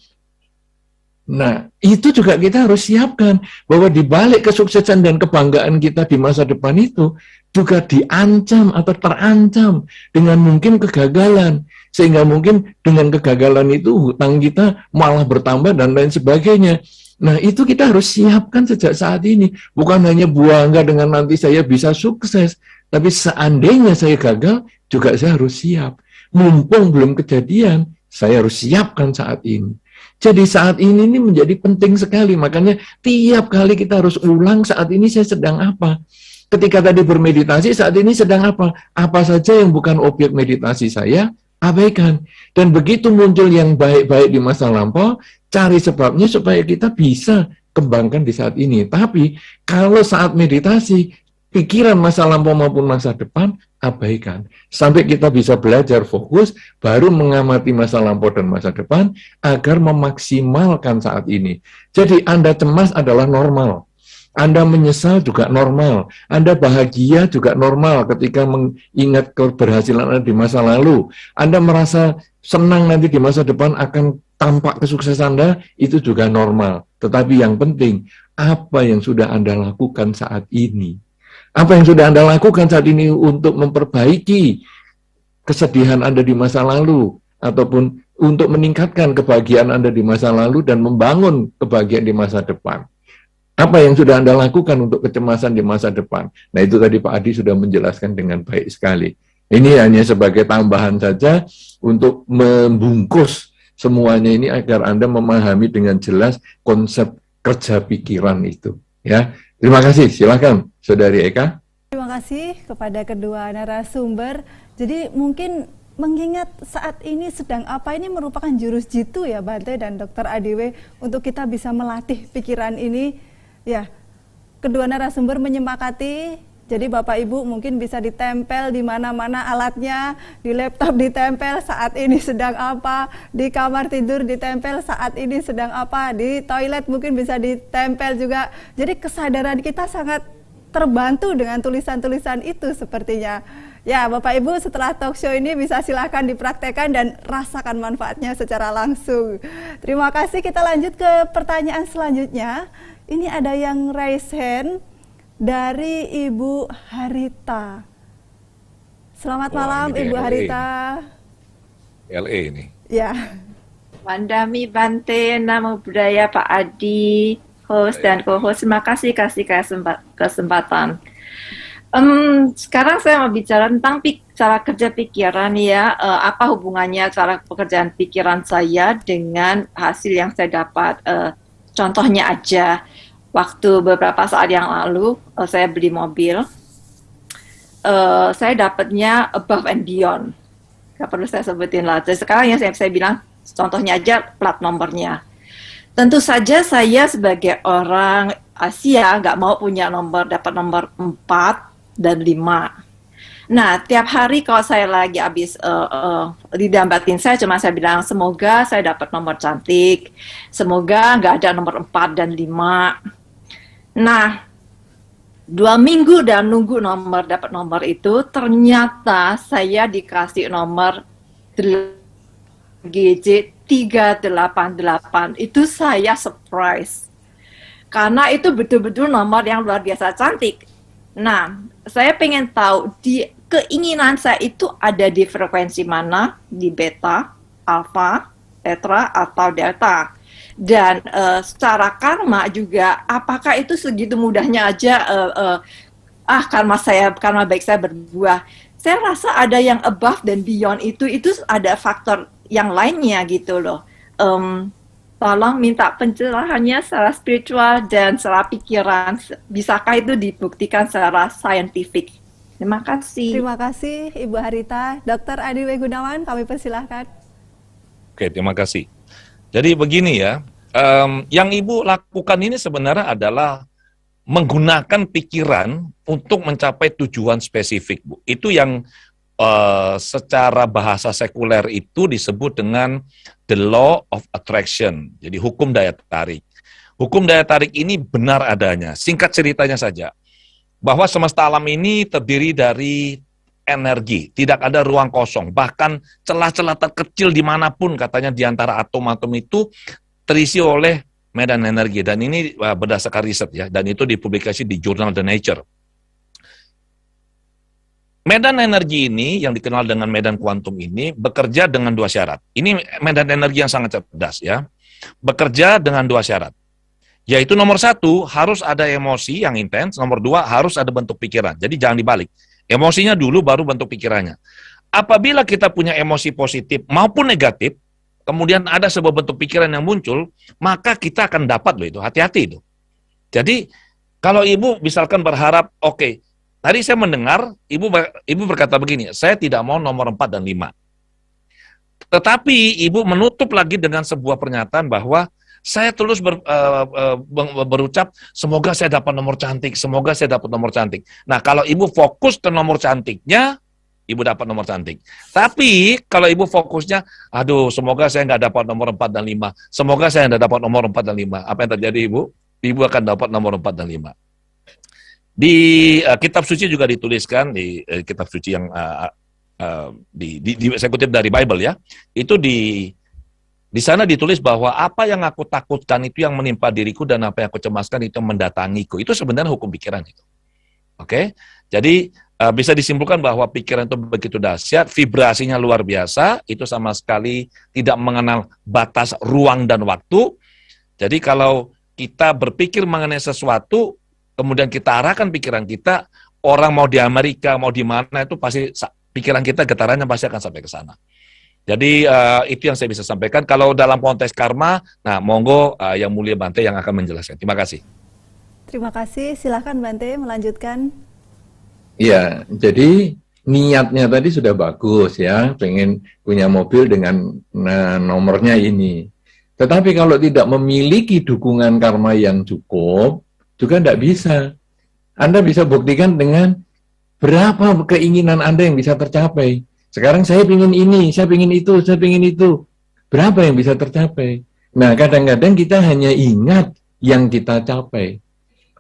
Nah, itu juga kita harus siapkan bahwa di balik kesuksesan dan kebanggaan kita di masa depan itu juga diancam atau terancam dengan mungkin kegagalan. Sehingga mungkin dengan kegagalan itu hutang kita malah bertambah dan lain sebagainya. Nah, itu kita harus siapkan sejak saat ini. Bukan hanya bangga dengan nanti saya bisa sukses, tapi seandainya saya gagal, juga saya harus siap. Mumpung belum kejadian, saya harus siapkan saat ini. Jadi saat ini menjadi penting sekali. Makanya tiap kali kita harus ulang saat ini saya sedang apa. Ketika tadi bermeditasi, saat ini sedang apa. Apa saja yang bukan objek meditasi saya, abaikan. Dan begitu muncul yang baik-baik di masa lampau, cari sebabnya supaya kita bisa kembangkan di saat ini. Tapi kalau saat meditasi, pikiran masa lampau maupun masa depan, abaikan. Sampai kita bisa belajar fokus, baru mengamati masa lampau dan masa depan, agar memaksimalkan saat ini. Jadi Anda cemas adalah normal. Anda menyesal juga normal. Anda bahagia juga normal ketika mengingat keberhasilan Anda di masa lalu. Anda merasa senang nanti di masa depan akan tampak kesuksesan Anda, itu juga normal. Tetapi yang penting, apa yang sudah Anda lakukan saat ini? Apa yang sudah Anda lakukan saat ini untuk memperbaiki kesedihan Anda di masa lalu, ataupun untuk meningkatkan kebahagiaan Anda di masa lalu dan membangun kebahagiaan di masa depan? Apa yang sudah Anda lakukan untuk kecemasan di masa depan? Nah, itu tadi Pak Adi sudah menjelaskan dengan baik sekali. Ini hanya sebagai tambahan saja untuk membungkus semuanya ini agar Anda memahami dengan jelas konsep kerja pikiran itu. Ya, terima kasih. Silakan, Saudari Eka. Terima kasih kepada kedua narasumber. Jadi mungkin mengingat saat ini sedang apa ini merupakan jurus jitu ya Bante dan Dr. Adiwe untuk kita bisa melatih pikiran ini. Ya, kedua narasumber menyepakati Jadi Bapak Ibu mungkin bisa ditempel di mana-mana alatnya, di laptop ditempel saat ini sedang apa, di kamar tidur ditempel saat ini sedang apa, di toilet mungkin bisa ditempel juga. Jadi kesadaran kita sangat terbantu dengan tulisan-tulisan itu sepertinya. Ya Bapak Ibu, setelah talk show ini bisa silahkan dipraktekkan dan rasakan manfaatnya secara langsung. Terima kasih, kita lanjut ke pertanyaan selanjutnya. Ini ada yang raise hand dari Ibu Harita. Selamat malam Ibu Harita. LA ini. Ya. Mandami Bante, Namo Buddhaya Pak Adi, host dan co-host. Terima kasih kesempatan. Sekarang saya mau bicara tentang cara kerja pikiran ya. Apa hubungannya cara pekerjaan pikiran saya dengan hasil yang saya dapat? Contohnya aja. Waktu beberapa saat yang lalu, saya beli mobil, saya dapatnya above and beyond. Gak perlu saya sebutin lah. Jadi sekarang yang saya bilang, contohnya aja plat nomornya. Tentu saja saya sebagai orang Asia nggak mau punya dapat nomor 4 dan 5. Nah, tiap hari kalau saya lagi habis didambatin saya bilang, semoga saya dapat nomor cantik, semoga nggak ada nomor 4 dan 5. Nah, 2 minggu dan nunggu dapat nomor itu, ternyata saya dikasih nomor GJ 388. Itu saya surprise. Karena itu betul-betul nomor yang luar biasa cantik. Nah, saya pengen tahu keinginan saya itu ada di frekuensi mana, di beta, alfa, tetra, atau delta. Dan secara karma juga, apakah itu segitu mudahnya aja karma baik saya berbuah. Saya rasa ada yang above dan beyond itu ada faktor yang lainnya gitu loh. Tolong minta pencerahannya secara spiritual dan secara pikiran. Bisakah itu dibuktikan secara saintifik? Terima kasih. Terima kasih Ibu Harita. Dr. Adi W. Gunawan, kami persilahkan. Oke, terima kasih. Jadi begini ya, yang Ibu lakukan ini sebenarnya adalah menggunakan pikiran untuk mencapai tujuan spesifik, Bu. Itu yang secara bahasa sekuler itu disebut dengan the law of attraction. Jadi hukum daya tarik. Hukum daya tarik ini benar adanya. Singkat ceritanya saja, bahwa semesta alam ini terdiri dari energi, tidak ada ruang kosong. Bahkan celah-celah terkecil dimanapun katanya di antara atom-atom itu terisi oleh medan energi. Dan ini berdasarkan riset ya, dan itu dipublikasi di jurnal The Nature. Medan energi ini yang dikenal dengan medan kuantum ini bekerja dengan 2 syarat. Ini medan energi yang sangat cerdas ya. Bekerja dengan 2 syarat. Yaitu nomor 1 harus ada emosi yang intens, nomor 2 harus ada bentuk pikiran. Jadi jangan dibalik. Emosinya dulu baru bentuk pikirannya. Apabila kita punya emosi positif maupun negatif, kemudian ada sebuah bentuk pikiran yang muncul, maka kita akan dapat loh itu. Hati-hati itu. Jadi kalau Ibu misalkan berharap, oke, tadi saya mendengar Ibu berkata begini, saya tidak mau nomor 4 dan 5. Tetapi Ibu menutup lagi dengan sebuah pernyataan bahwa saya terus berucap, semoga saya dapat nomor cantik, semoga saya dapat nomor cantik. Nah, kalau Ibu fokus ke nomor cantiknya, Ibu dapat nomor cantik. Tapi kalau Ibu fokusnya, aduh, semoga saya nggak dapat nomor 4 dan 5, semoga saya nggak dapat nomor 4 dan 5. Apa yang terjadi, Ibu? Ibu akan dapat nomor 4 dan 5. Di kitab suci juga dituliskan, di kitab suci yang saya kutip dari Bible ya, itu di sana ditulis bahwa apa yang aku takutkan itu yang menimpa diriku dan apa yang aku cemaskan itu mendatangiku. Itu sebenarnya hukum pikiran itu. Oke? Jadi bisa disimpulkan bahwa pikiran itu begitu dahsyat, vibrasinya luar biasa, itu sama sekali tidak mengenal batas ruang dan waktu. Jadi kalau kita berpikir mengenai sesuatu, kemudian kita arahkan pikiran kita, orang mau di Amerika, mau di mana, itu pasti pikiran kita getarannya pasti akan sampai ke sana. Jadi itu yang saya bisa sampaikan. Kalau dalam konteks karma, nah monggo Yang Mulia Bante yang akan menjelaskan. Terima kasih. Terima kasih. Silakan Bante melanjutkan. Ya, jadi niatnya tadi sudah bagus ya, pengen punya mobil dengan nomornya ini. Tetapi kalau tidak memiliki dukungan karma yang cukup, juga tidak bisa. Anda bisa buktikan dengan berapa keinginan Anda yang bisa tercapai. Sekarang saya ingin ini, saya ingin itu, saya ingin itu. Berapa yang bisa tercapai? Nah, kadang-kadang kita hanya ingat yang kita capai.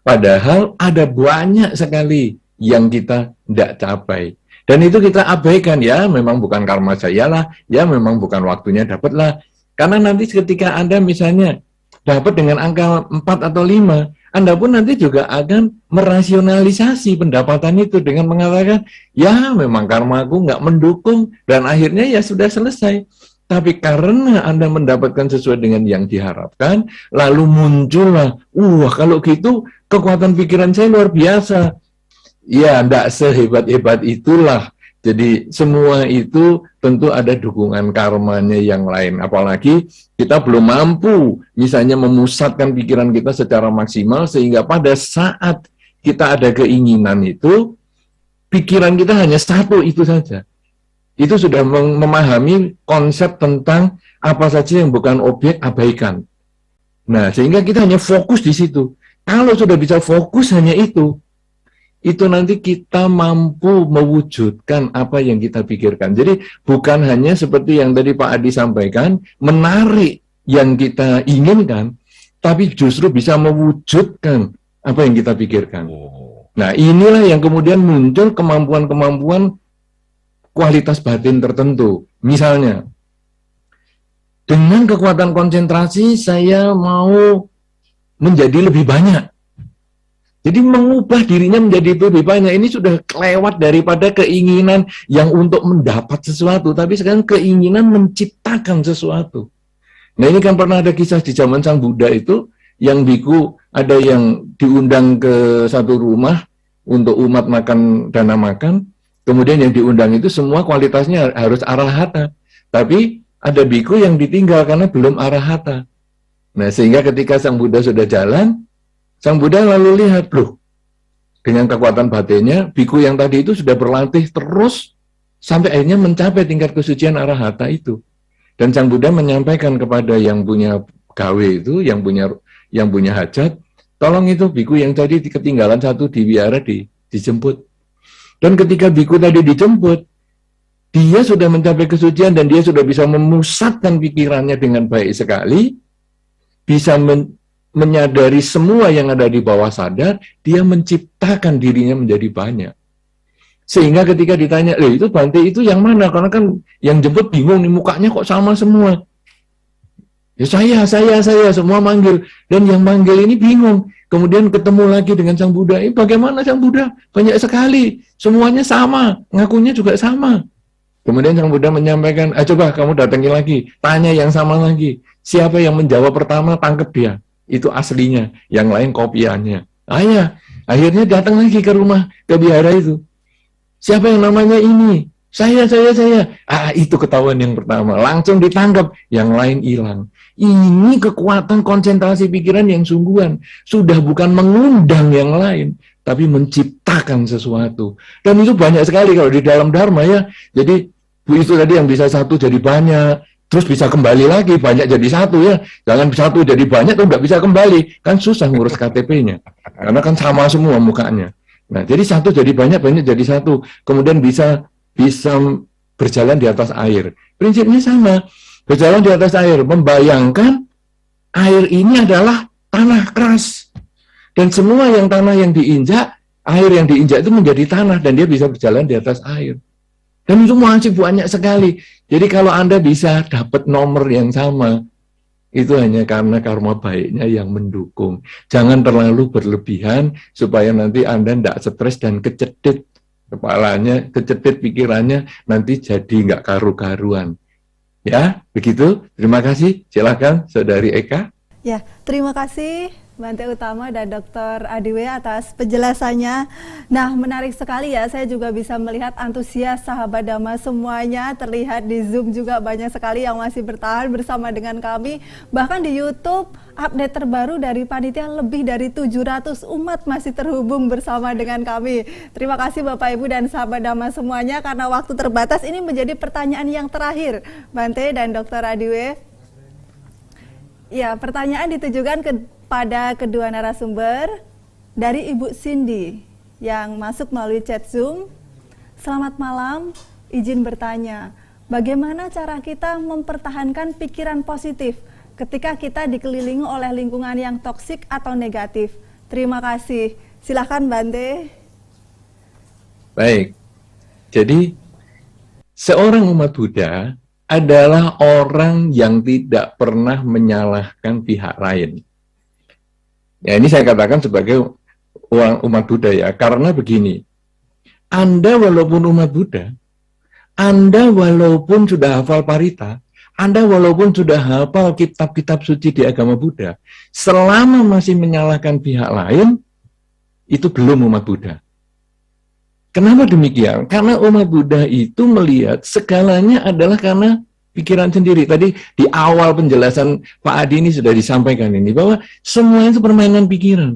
Padahal ada banyak sekali yang kita tidak capai. Dan itu kita abaikan, ya memang bukan karma saya lah, ya memang bukan waktunya dapatlah. Karena nanti ketika Anda misalnya dapat dengan angka 4 atau 5, Anda pun nanti juga akan merasionalisasi pendapatan itu dengan mengatakan, ya memang karmaku nggak mendukung, dan akhirnya ya sudah selesai. Tapi karena Anda mendapatkan sesuai dengan yang diharapkan, lalu muncullah, kalau gitu kekuatan pikiran saya luar biasa. Ya, tidak sehebat-hebat itulah. Jadi semua itu tentu ada dukungan karmanya yang lain. Apalagi kita belum mampu misalnya memusatkan pikiran kita secara maksimal, sehingga pada saat kita ada keinginan itu, pikiran kita hanya satu itu saja. Itu sudah memahami konsep tentang apa saja yang bukan objek, abaikan. Nah, sehingga kita hanya fokus di situ. Kalau sudah bisa fokus hanya itu nanti kita mampu mewujudkan apa yang kita pikirkan. Jadi bukan hanya seperti yang tadi Pak Adi sampaikan, menarik yang kita inginkan, tapi justru bisa mewujudkan apa yang kita pikirkan. Nah, inilah yang kemudian muncul kemampuan-kemampuan kualitas batin tertentu. Misalnya, dengan kekuatan konsentrasi saya mau menjadi lebih banyak. Jadi mengubah dirinya menjadi lebih banyak. Ini sudah kelewat daripada keinginan yang untuk mendapat sesuatu, tapi sekarang keinginan menciptakan sesuatu. Nah, ini kan pernah ada kisah di zaman Sang Buddha itu, yang biku ada yang diundang ke satu rumah untuk umat makan dana makan. Kemudian yang diundang itu semua kualitasnya harus arahata. Tapi ada biku yang ditinggal karena belum arahata. Nah, sehingga ketika Sang Buddha sudah jalan, Sang Buddha lalu lihat, loh, dengan kekuatan batinnya, biku yang tadi itu sudah berlatih terus sampai akhirnya mencapai tingkat kesucian arahata itu. Dan Sang Buddha menyampaikan kepada yang punya gawe itu, yang punya hajat, tolong itu biku yang tadi ketinggalan satu di wihara dijemput. Dan ketika biku tadi dijemput, dia sudah mencapai kesucian dan dia sudah bisa memusatkan pikirannya dengan baik sekali, bisa menyadari semua yang ada di bawah sadar, dia menciptakan dirinya menjadi banyak. Sehingga ketika ditanya, itu Bante itu yang mana? Karena kan yang jemput bingung nih, mukanya kok sama semua. Ya saya, semua manggil. Dan yang manggil ini bingung. Kemudian ketemu lagi dengan Sang Buddha. Bagaimana Sang Buddha? Banyak sekali. Semuanya sama. Ngakunya juga sama. Kemudian Sang Buddha menyampaikan, coba kamu datangi lagi. Tanya yang sama lagi. Siapa yang menjawab pertama, tangkap dia. Itu aslinya. Yang lain kopiannya. Akhirnya datang lagi ke rumah, ke wihara itu. Siapa yang namanya ini? Saya. Itu ketahuan yang pertama. Langsung ditangkap. Yang lain hilang. Ini kekuatan konsentrasi pikiran yang sungguhan. Sudah bukan mengundang yang lain, tapi menciptakan sesuatu. Dan itu banyak sekali kalau di dalam Dharma ya. Jadi itu tadi yang bisa satu jadi banyak, terus bisa kembali lagi, banyak jadi satu ya. Jangan satu jadi banyak, tuh nggak bisa kembali. Kan susah ngurus KTP-nya. Karena kan sama semua mukanya. Nah, jadi satu jadi banyak, banyak jadi satu. Kemudian bisa berjalan di atas air. Prinsipnya sama. Berjalan di atas air, membayangkan air ini adalah tanah keras. Dan semua tanah yang diinjak, air yang diinjak itu menjadi tanah, dan dia bisa berjalan di atas air. Dan itu masih banyak sekali. Jadi kalau Anda bisa dapat nomor yang sama, itu hanya karena karma baiknya yang mendukung. Jangan terlalu berlebihan, supaya nanti Anda tidak stres dan kecedit kepalanya, kecedit pikirannya, nanti jadi nggak karu-karuan. Ya, begitu. Terima kasih. Silakan, Saudari Eka. Ya, terima kasih Bante Utama dan Dr. Adiwe atas penjelasannya. Nah, menarik sekali ya. Saya juga bisa melihat antusias sahabat Dhamma semuanya. Terlihat di Zoom juga banyak sekali yang masih bertahan bersama dengan kami. Bahkan di YouTube, update terbaru dari panitia lebih dari 700 umat masih terhubung bersama dengan kami. Terima kasih Bapak Ibu dan sahabat Dhamma semuanya. Karena waktu terbatas, ini menjadi pertanyaan yang terakhir, Bante dan Dr. Adiwe. Ya, pertanyaan ditujukan kepada kedua narasumber dari Ibu Cindy. yang masuk melalui chat Zoom. Selamat malam, izin bertanya, bagaimana cara kita mempertahankan pikiran positif ketika kita dikelilingi oleh lingkungan yang toksik atau negatif? Terima kasih. Silahkan Bante. Baik, jadi seorang umat Buddha adalah orang yang tidak pernah menyalahkan pihak lain. Ya, ini saya katakan sebagai orang umat Buddha ya, karena begini, Anda walaupun umat Buddha, Anda walaupun sudah hafal parita, Anda walaupun sudah hafal kitab-kitab suci di agama Buddha, selama masih menyalahkan pihak lain, itu belum umat Buddha. Kenapa demikian? Karena umat Buddha itu melihat segalanya adalah karena pikiran sendiri. Tadi di awal penjelasan Pak Adi ini sudah disampaikan ini, bahwa semua itu permainan pikiran.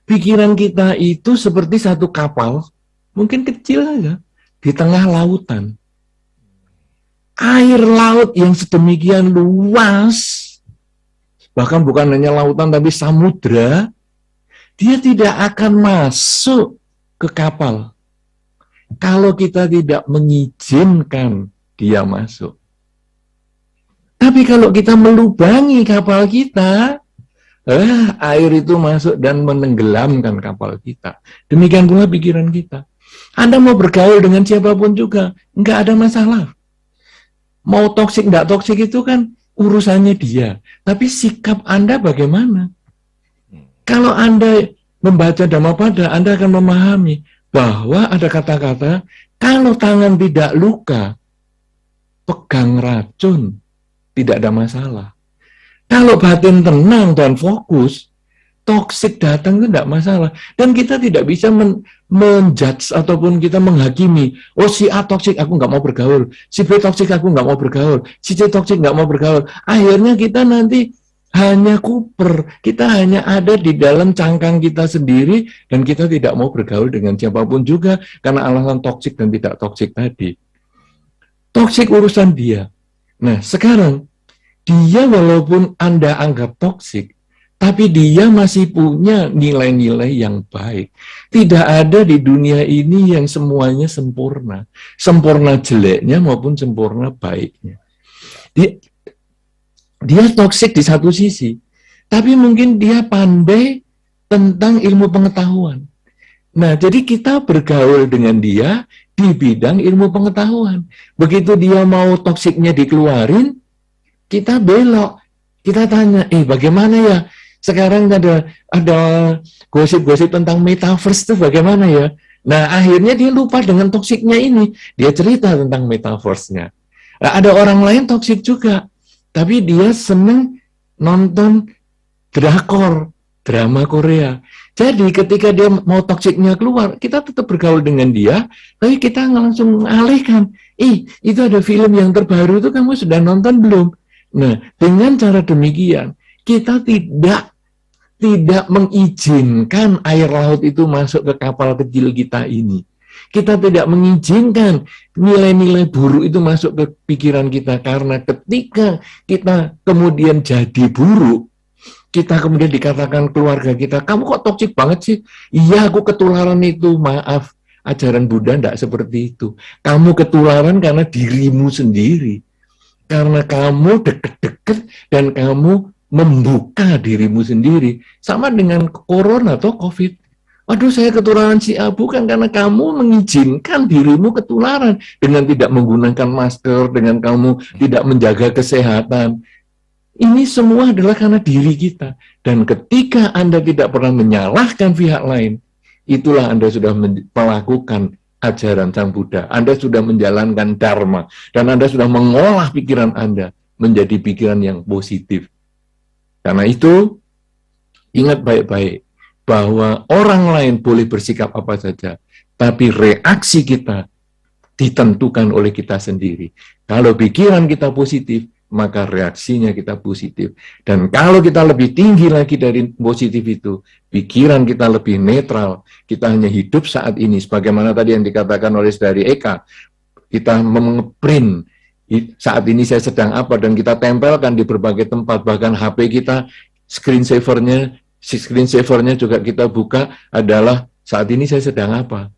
Pikiran kita itu seperti satu kapal, mungkin kecil aja, di tengah lautan. Air laut yang sedemikian luas, bahkan bukan hanya lautan tapi samudra, dia tidak akan masuk ke kapal kalau kita tidak mengizinkan dia masuk. Tapi kalau kita melubangi kapal kita, air itu masuk dan menenggelamkan kapal kita. Demikian pula pikiran kita. Anda mau bergaul dengan siapapun juga, nggak ada masalah. Mau toksik, nggak toksik itu kan urusannya dia. Tapi sikap Anda bagaimana? Kalau Anda membaca Dhammapada, Anda akan memahami bahwa ada kata-kata, kalau tangan tidak luka, pegang racun, tidak ada masalah. Kalau batin tenang dan fokus, toksik datang itu tidak masalah. Dan kita tidak bisa menjudge ataupun kita menghakimi, oh si A toksik, aku nggak mau bergaul. Si B toksik, aku nggak mau bergaul. Si C toksik, nggak mau bergaul. Akhirnya kita nanti hanya kuper, kita hanya ada di dalam cangkang kita sendiri dan kita tidak mau bergaul dengan siapapun juga karena alasan toksik dan tidak toksik tadi. Toksik urusan dia. Nah, sekarang dia walaupun Anda anggap toksik, tapi dia masih punya nilai-nilai yang baik. Tidak ada di dunia ini yang semuanya sempurna. Sempurna jeleknya maupun sempurna baiknya. Dia toksik di satu sisi, tapi mungkin dia pandai tentang ilmu pengetahuan. Nah, jadi kita bergaul dengan dia di bidang ilmu pengetahuan. Begitu dia mau toksiknya dikeluarin, kita belok. Kita tanya, bagaimana ya? Sekarang ada gosip-gosip tentang metaverse itu bagaimana ya? Nah, akhirnya dia lupa dengan toksiknya ini. Dia cerita tentang metaverse-nya. Nah, ada orang lain toksik juga. Tapi dia seneng nonton drakor, drama Korea. Jadi ketika dia mau toksiknya keluar, kita tetap bergaul dengan dia, tapi kita langsung mengalihkan. Itu ada film yang terbaru itu kamu sudah nonton belum? Nah, dengan cara demikian, kita tidak mengizinkan air laut itu masuk ke kapal kecil kita ini. Kita tidak mengizinkan nilai-nilai buruk itu masuk ke pikiran kita, karena ketika kita kemudian jadi buruk, kita kemudian dikatakan keluarga kita, kamu kok toksik banget sih? Iya, aku ketularan itu, maaf. Ajaran Buddha tidak seperti itu. Kamu ketularan karena dirimu sendiri. Karena kamu deket-deket dan kamu membuka dirimu sendiri. Sama dengan corona atau COVID. Aduh, saya ketularan si A, bukan karena kamu mengizinkan dirimu ketularan dengan tidak menggunakan masker, dengan kamu tidak menjaga kesehatan. Ini semua adalah karena diri kita. Dan ketika Anda tidak pernah menyalahkan pihak lain, itulah Anda sudah melakukan ajaran Sang Buddha. Anda sudah menjalankan Dharma. Dan Anda sudah mengolah pikiran Anda menjadi pikiran yang positif. Karena itu, ingat baik-baik bahwa orang lain boleh bersikap apa saja, tapi reaksi kita ditentukan oleh kita sendiri. Kalau pikiran kita positif, maka reaksinya kita positif. Dan kalau kita lebih tinggi lagi dari positif itu, pikiran kita lebih netral, kita hanya hidup saat ini, sebagaimana tadi yang dikatakan oleh Saudari Eka, kita nge-print, saat ini saya sedang apa, dan kita tempelkan di berbagai tempat, bahkan HP kita, screensavernya juga kita buka adalah saat ini saya sedang apa.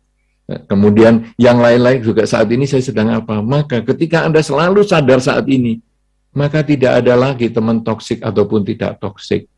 Kemudian yang lain-lain juga saat ini saya sedang apa. Maka ketika Anda selalu sadar saat ini, maka tidak ada lagi teman toksik ataupun tidak toksik.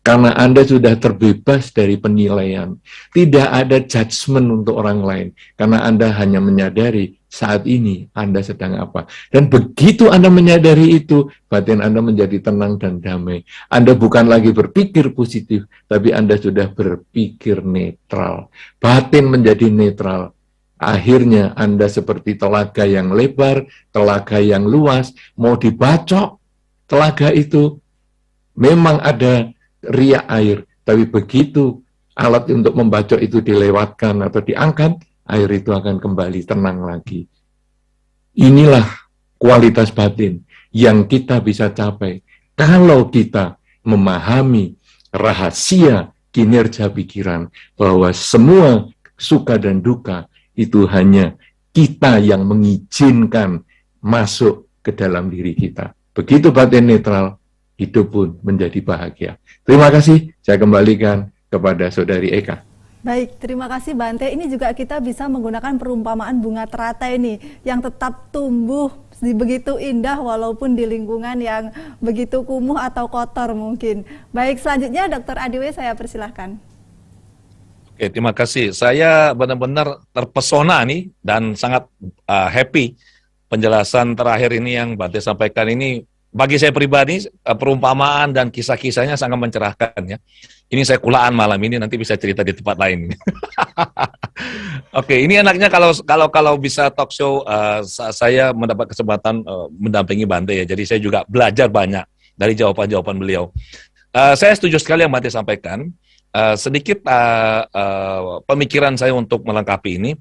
Karena Anda sudah terbebas dari penilaian. Tidak ada judgement untuk orang lain. Karena Anda hanya menyadari saat ini Anda sedang apa. Dan begitu Anda menyadari itu, batin Anda menjadi tenang dan damai. Anda bukan lagi berpikir positif, tapi Anda sudah berpikir netral. Batin menjadi netral. Akhirnya Anda seperti telaga yang lebar, telaga yang luas, mau dibacok, telaga itu memang ada riak air, tapi begitu alat untuk membacok itu dilewatkan atau diangkat, air itu akan kembali tenang lagi. Inilah kualitas batin yang kita bisa capai kalau kita memahami rahasia kinerja pikiran, bahwa semua suka dan duka itu hanya kita yang mengizinkan masuk ke dalam diri kita. Begitu batin netral, hidup pun menjadi bahagia. Terima kasih, saya kembalikan kepada Saudari Eka. Baik, terima kasih Bante. Ini juga kita bisa menggunakan perumpamaan bunga teratai ini, yang tetap tumbuh begitu indah walaupun di lingkungan yang begitu kumuh atau kotor mungkin. Baik, selanjutnya Dr. Adiwe, saya persilahkan. Oke, terima kasih. Saya benar-benar terpesona nih dan sangat happy penjelasan terakhir ini yang Bante sampaikan ini. Bagi saya pribadi, perumpamaan dan kisah-kisahnya sangat mencerahkan ya. Ini saya kulaan malam ini, nanti bisa cerita di tempat lain. Oke, ini enaknya kalau bisa talk show, saya mendapat kesempatan mendampingi Bante ya. Jadi saya juga belajar banyak dari jawaban-jawaban beliau. Saya setuju sekali yang Bante sampaikan. Sedikit pemikiran saya untuk melengkapi ini.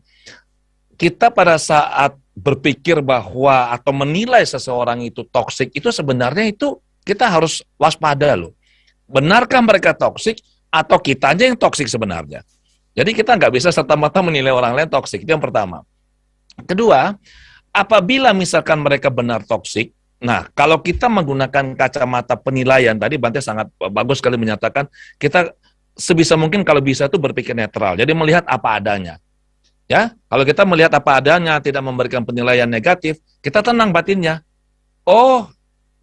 Kita pada saat berpikir bahwa atau menilai seseorang itu toksik, itu sebenarnya itu kita harus waspada loh. Benarkah mereka toksik atau kita aja yang toksik sebenarnya? Jadi kita nggak bisa serta-merta menilai orang lain toksik, itu yang pertama. Kedua, apabila misalkan mereka benar toksik, nah kalau kita menggunakan kacamata penilaian, tadi Bante sangat bagus sekali menyatakan, kita sebisa mungkin kalau bisa itu berpikir netral, jadi melihat apa adanya. Ya, kalau kita melihat apa adanya, tidak memberikan penilaian negatif, kita tenang batinnya. Oh,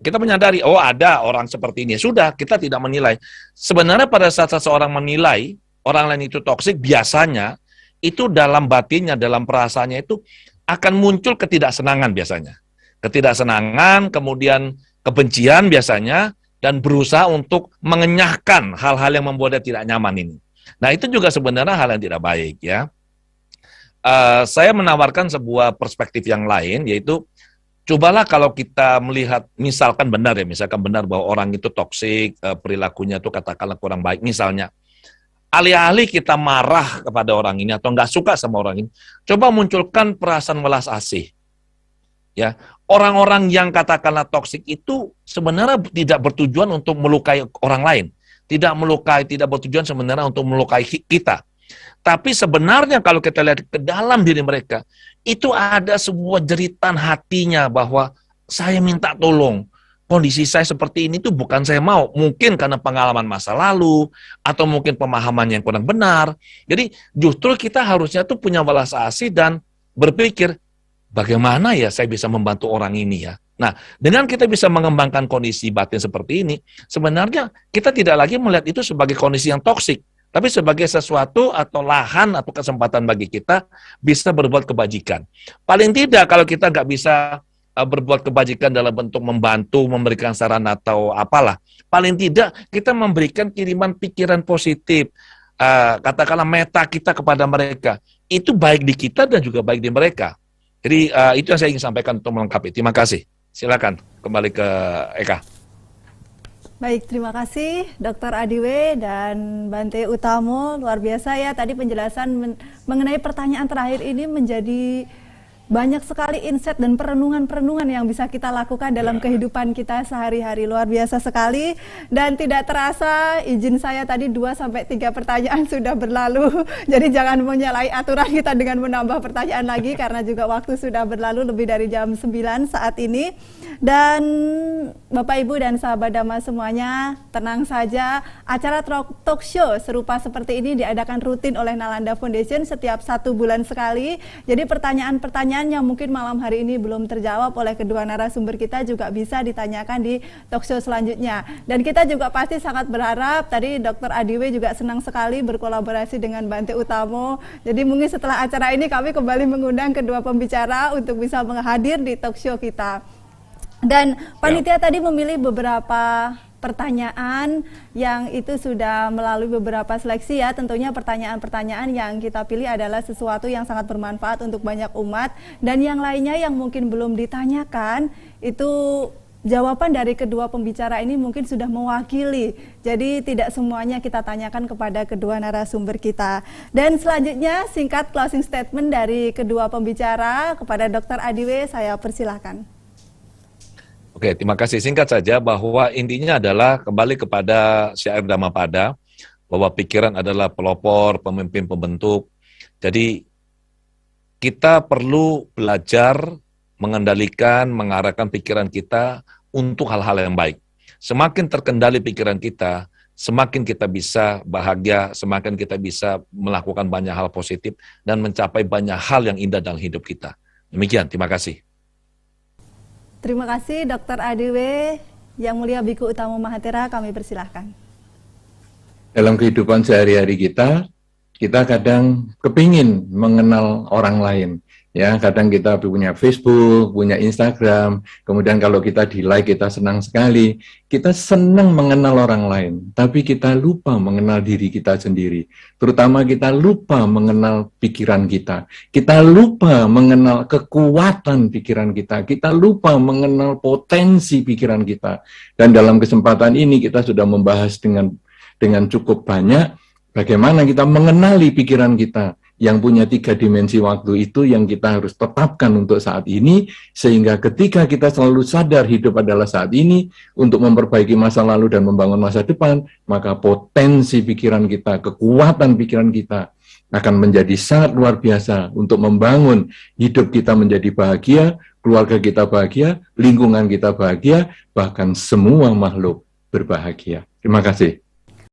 kita menyadari, oh ada orang seperti ini. Sudah, kita tidak menilai. Sebenarnya pada saat seseorang menilai orang lain itu toksik, biasanya itu dalam batinnya, dalam perasaannya itu akan muncul ketidaksenangan biasanya. Ketidaksenangan, kemudian kebencian biasanya, dan berusaha untuk mengenyahkan hal-hal yang membuat dia tidak nyaman ini. Nah, itu juga sebenarnya hal yang tidak baik ya. Saya menawarkan sebuah perspektif yang lain, yaitu cobalah kalau kita melihat, misalkan benar bahwa orang itu toksik, perilakunya itu katakanlah kurang baik, misalnya, alih-alih kita marah kepada orang ini atau nggak suka sama orang ini, coba munculkan perasaan welas asih. Ya, orang-orang yang katakanlah toksik itu sebenarnya tidak bertujuan untuk melukai orang lain, tidak bertujuan sebenarnya untuk melukai kita. Tapi sebenarnya kalau kita lihat ke dalam diri mereka, itu ada sebuah jeritan hatinya bahwa saya minta tolong. Kondisi saya seperti ini tuh bukan saya mau. Mungkin karena pengalaman masa lalu, atau mungkin pemahaman yang kurang benar. Jadi justru kita harusnya tuh punya welas asih dan berpikir, bagaimana ya saya bisa membantu orang ini ya. Nah, dengan kita bisa mengembangkan kondisi batin seperti ini, sebenarnya kita tidak lagi melihat itu sebagai kondisi yang toksik, tapi sebagai sesuatu atau lahan atau kesempatan bagi kita bisa berbuat kebajikan. Paling tidak kalau kita nggak bisa berbuat kebajikan dalam bentuk membantu, memberikan saran atau apalah, paling tidak kita memberikan kiriman pikiran positif, katakanlah meta kita kepada mereka. Itu baik di kita dan juga baik di mereka. Jadi itu yang saya ingin sampaikan untuk melengkapi. Terima kasih. Silakan kembali ke Eka. Baik, terima kasih Dr. Adiwe dan Bante Utamo, luar biasa ya tadi penjelasan mengenai pertanyaan terakhir ini menjadi banyak sekali insight dan perenungan-perenungan yang bisa kita lakukan dalam kehidupan kita sehari-hari. Luar biasa sekali, dan tidak terasa izin saya tadi 2-3 pertanyaan sudah berlalu. Jadi jangan menyalahi aturan kita dengan menambah pertanyaan lagi, karena juga waktu sudah berlalu lebih dari jam 9 saat ini. Dan Bapak Ibu dan sahabat Dhamma semuanya, tenang saja, acara talk show serupa seperti ini diadakan rutin oleh Nalanda Foundation setiap 1 bulan sekali. Jadi pertanyaan-pertanyaan yang mungkin malam hari ini belum terjawab oleh kedua narasumber kita juga bisa ditanyakan di talk show selanjutnya. Dan kita juga pasti sangat berharap, tadi Dr. Adiwe juga senang sekali berkolaborasi dengan Bante Utamo. Jadi mungkin setelah acara ini kami kembali mengundang kedua pembicara untuk bisa menghadir di talk show kita. Dan panitia tadi memilih beberapa pertanyaan yang itu sudah melalui beberapa seleksi ya. Tentunya pertanyaan-pertanyaan yang kita pilih adalah sesuatu yang sangat bermanfaat untuk banyak umat, dan yang lainnya yang mungkin belum ditanyakan itu jawaban dari kedua pembicara ini mungkin sudah mewakili. Jadi tidak semuanya kita tanyakan kepada kedua narasumber kita. Dan selanjutnya singkat closing statement dari kedua pembicara kepada Dr. Adiwe, saya persilahkan. Oke, terima kasih. Singkat saja bahwa intinya adalah kembali kepada syair Dhammapada, bahwa pikiran adalah pelopor, pemimpin pembentuk. Jadi kita perlu belajar mengendalikan, mengarahkan pikiran kita untuk hal-hal yang baik. Semakin terkendali pikiran kita, semakin kita bisa bahagia, semakin kita bisa melakukan banyak hal positif dan mencapai banyak hal yang indah dalam hidup kita. Demikian, terima kasih. Terima kasih Dr. Adiwe. Yang mulia Biku Utamo Mahathira, kami persilahkan. Dalam kehidupan sehari-hari kita kadang kepingin mengenal orang lain. Ya, kadang kita punya Facebook, punya Instagram, kemudian kalau kita di-like kita senang sekali. Kita senang mengenal orang lain, tapi kita lupa mengenal diri kita sendiri. Terutama kita lupa mengenal pikiran kita. Kita lupa mengenal kekuatan pikiran kita. Kita lupa mengenal potensi pikiran kita. Dan dalam kesempatan ini kita sudah membahas dengan cukup banyak bagaimana kita mengenali pikiran kita yang punya 3 dimensi waktu itu yang kita harus tetapkan untuk saat ini, sehingga ketika kita selalu sadar hidup adalah saat ini untuk memperbaiki masa lalu dan membangun masa depan, maka potensi pikiran kita, kekuatan pikiran kita akan menjadi sangat luar biasa untuk membangun hidup kita menjadi bahagia, keluarga kita bahagia, lingkungan kita bahagia, bahkan semua makhluk berbahagia. Terima kasih.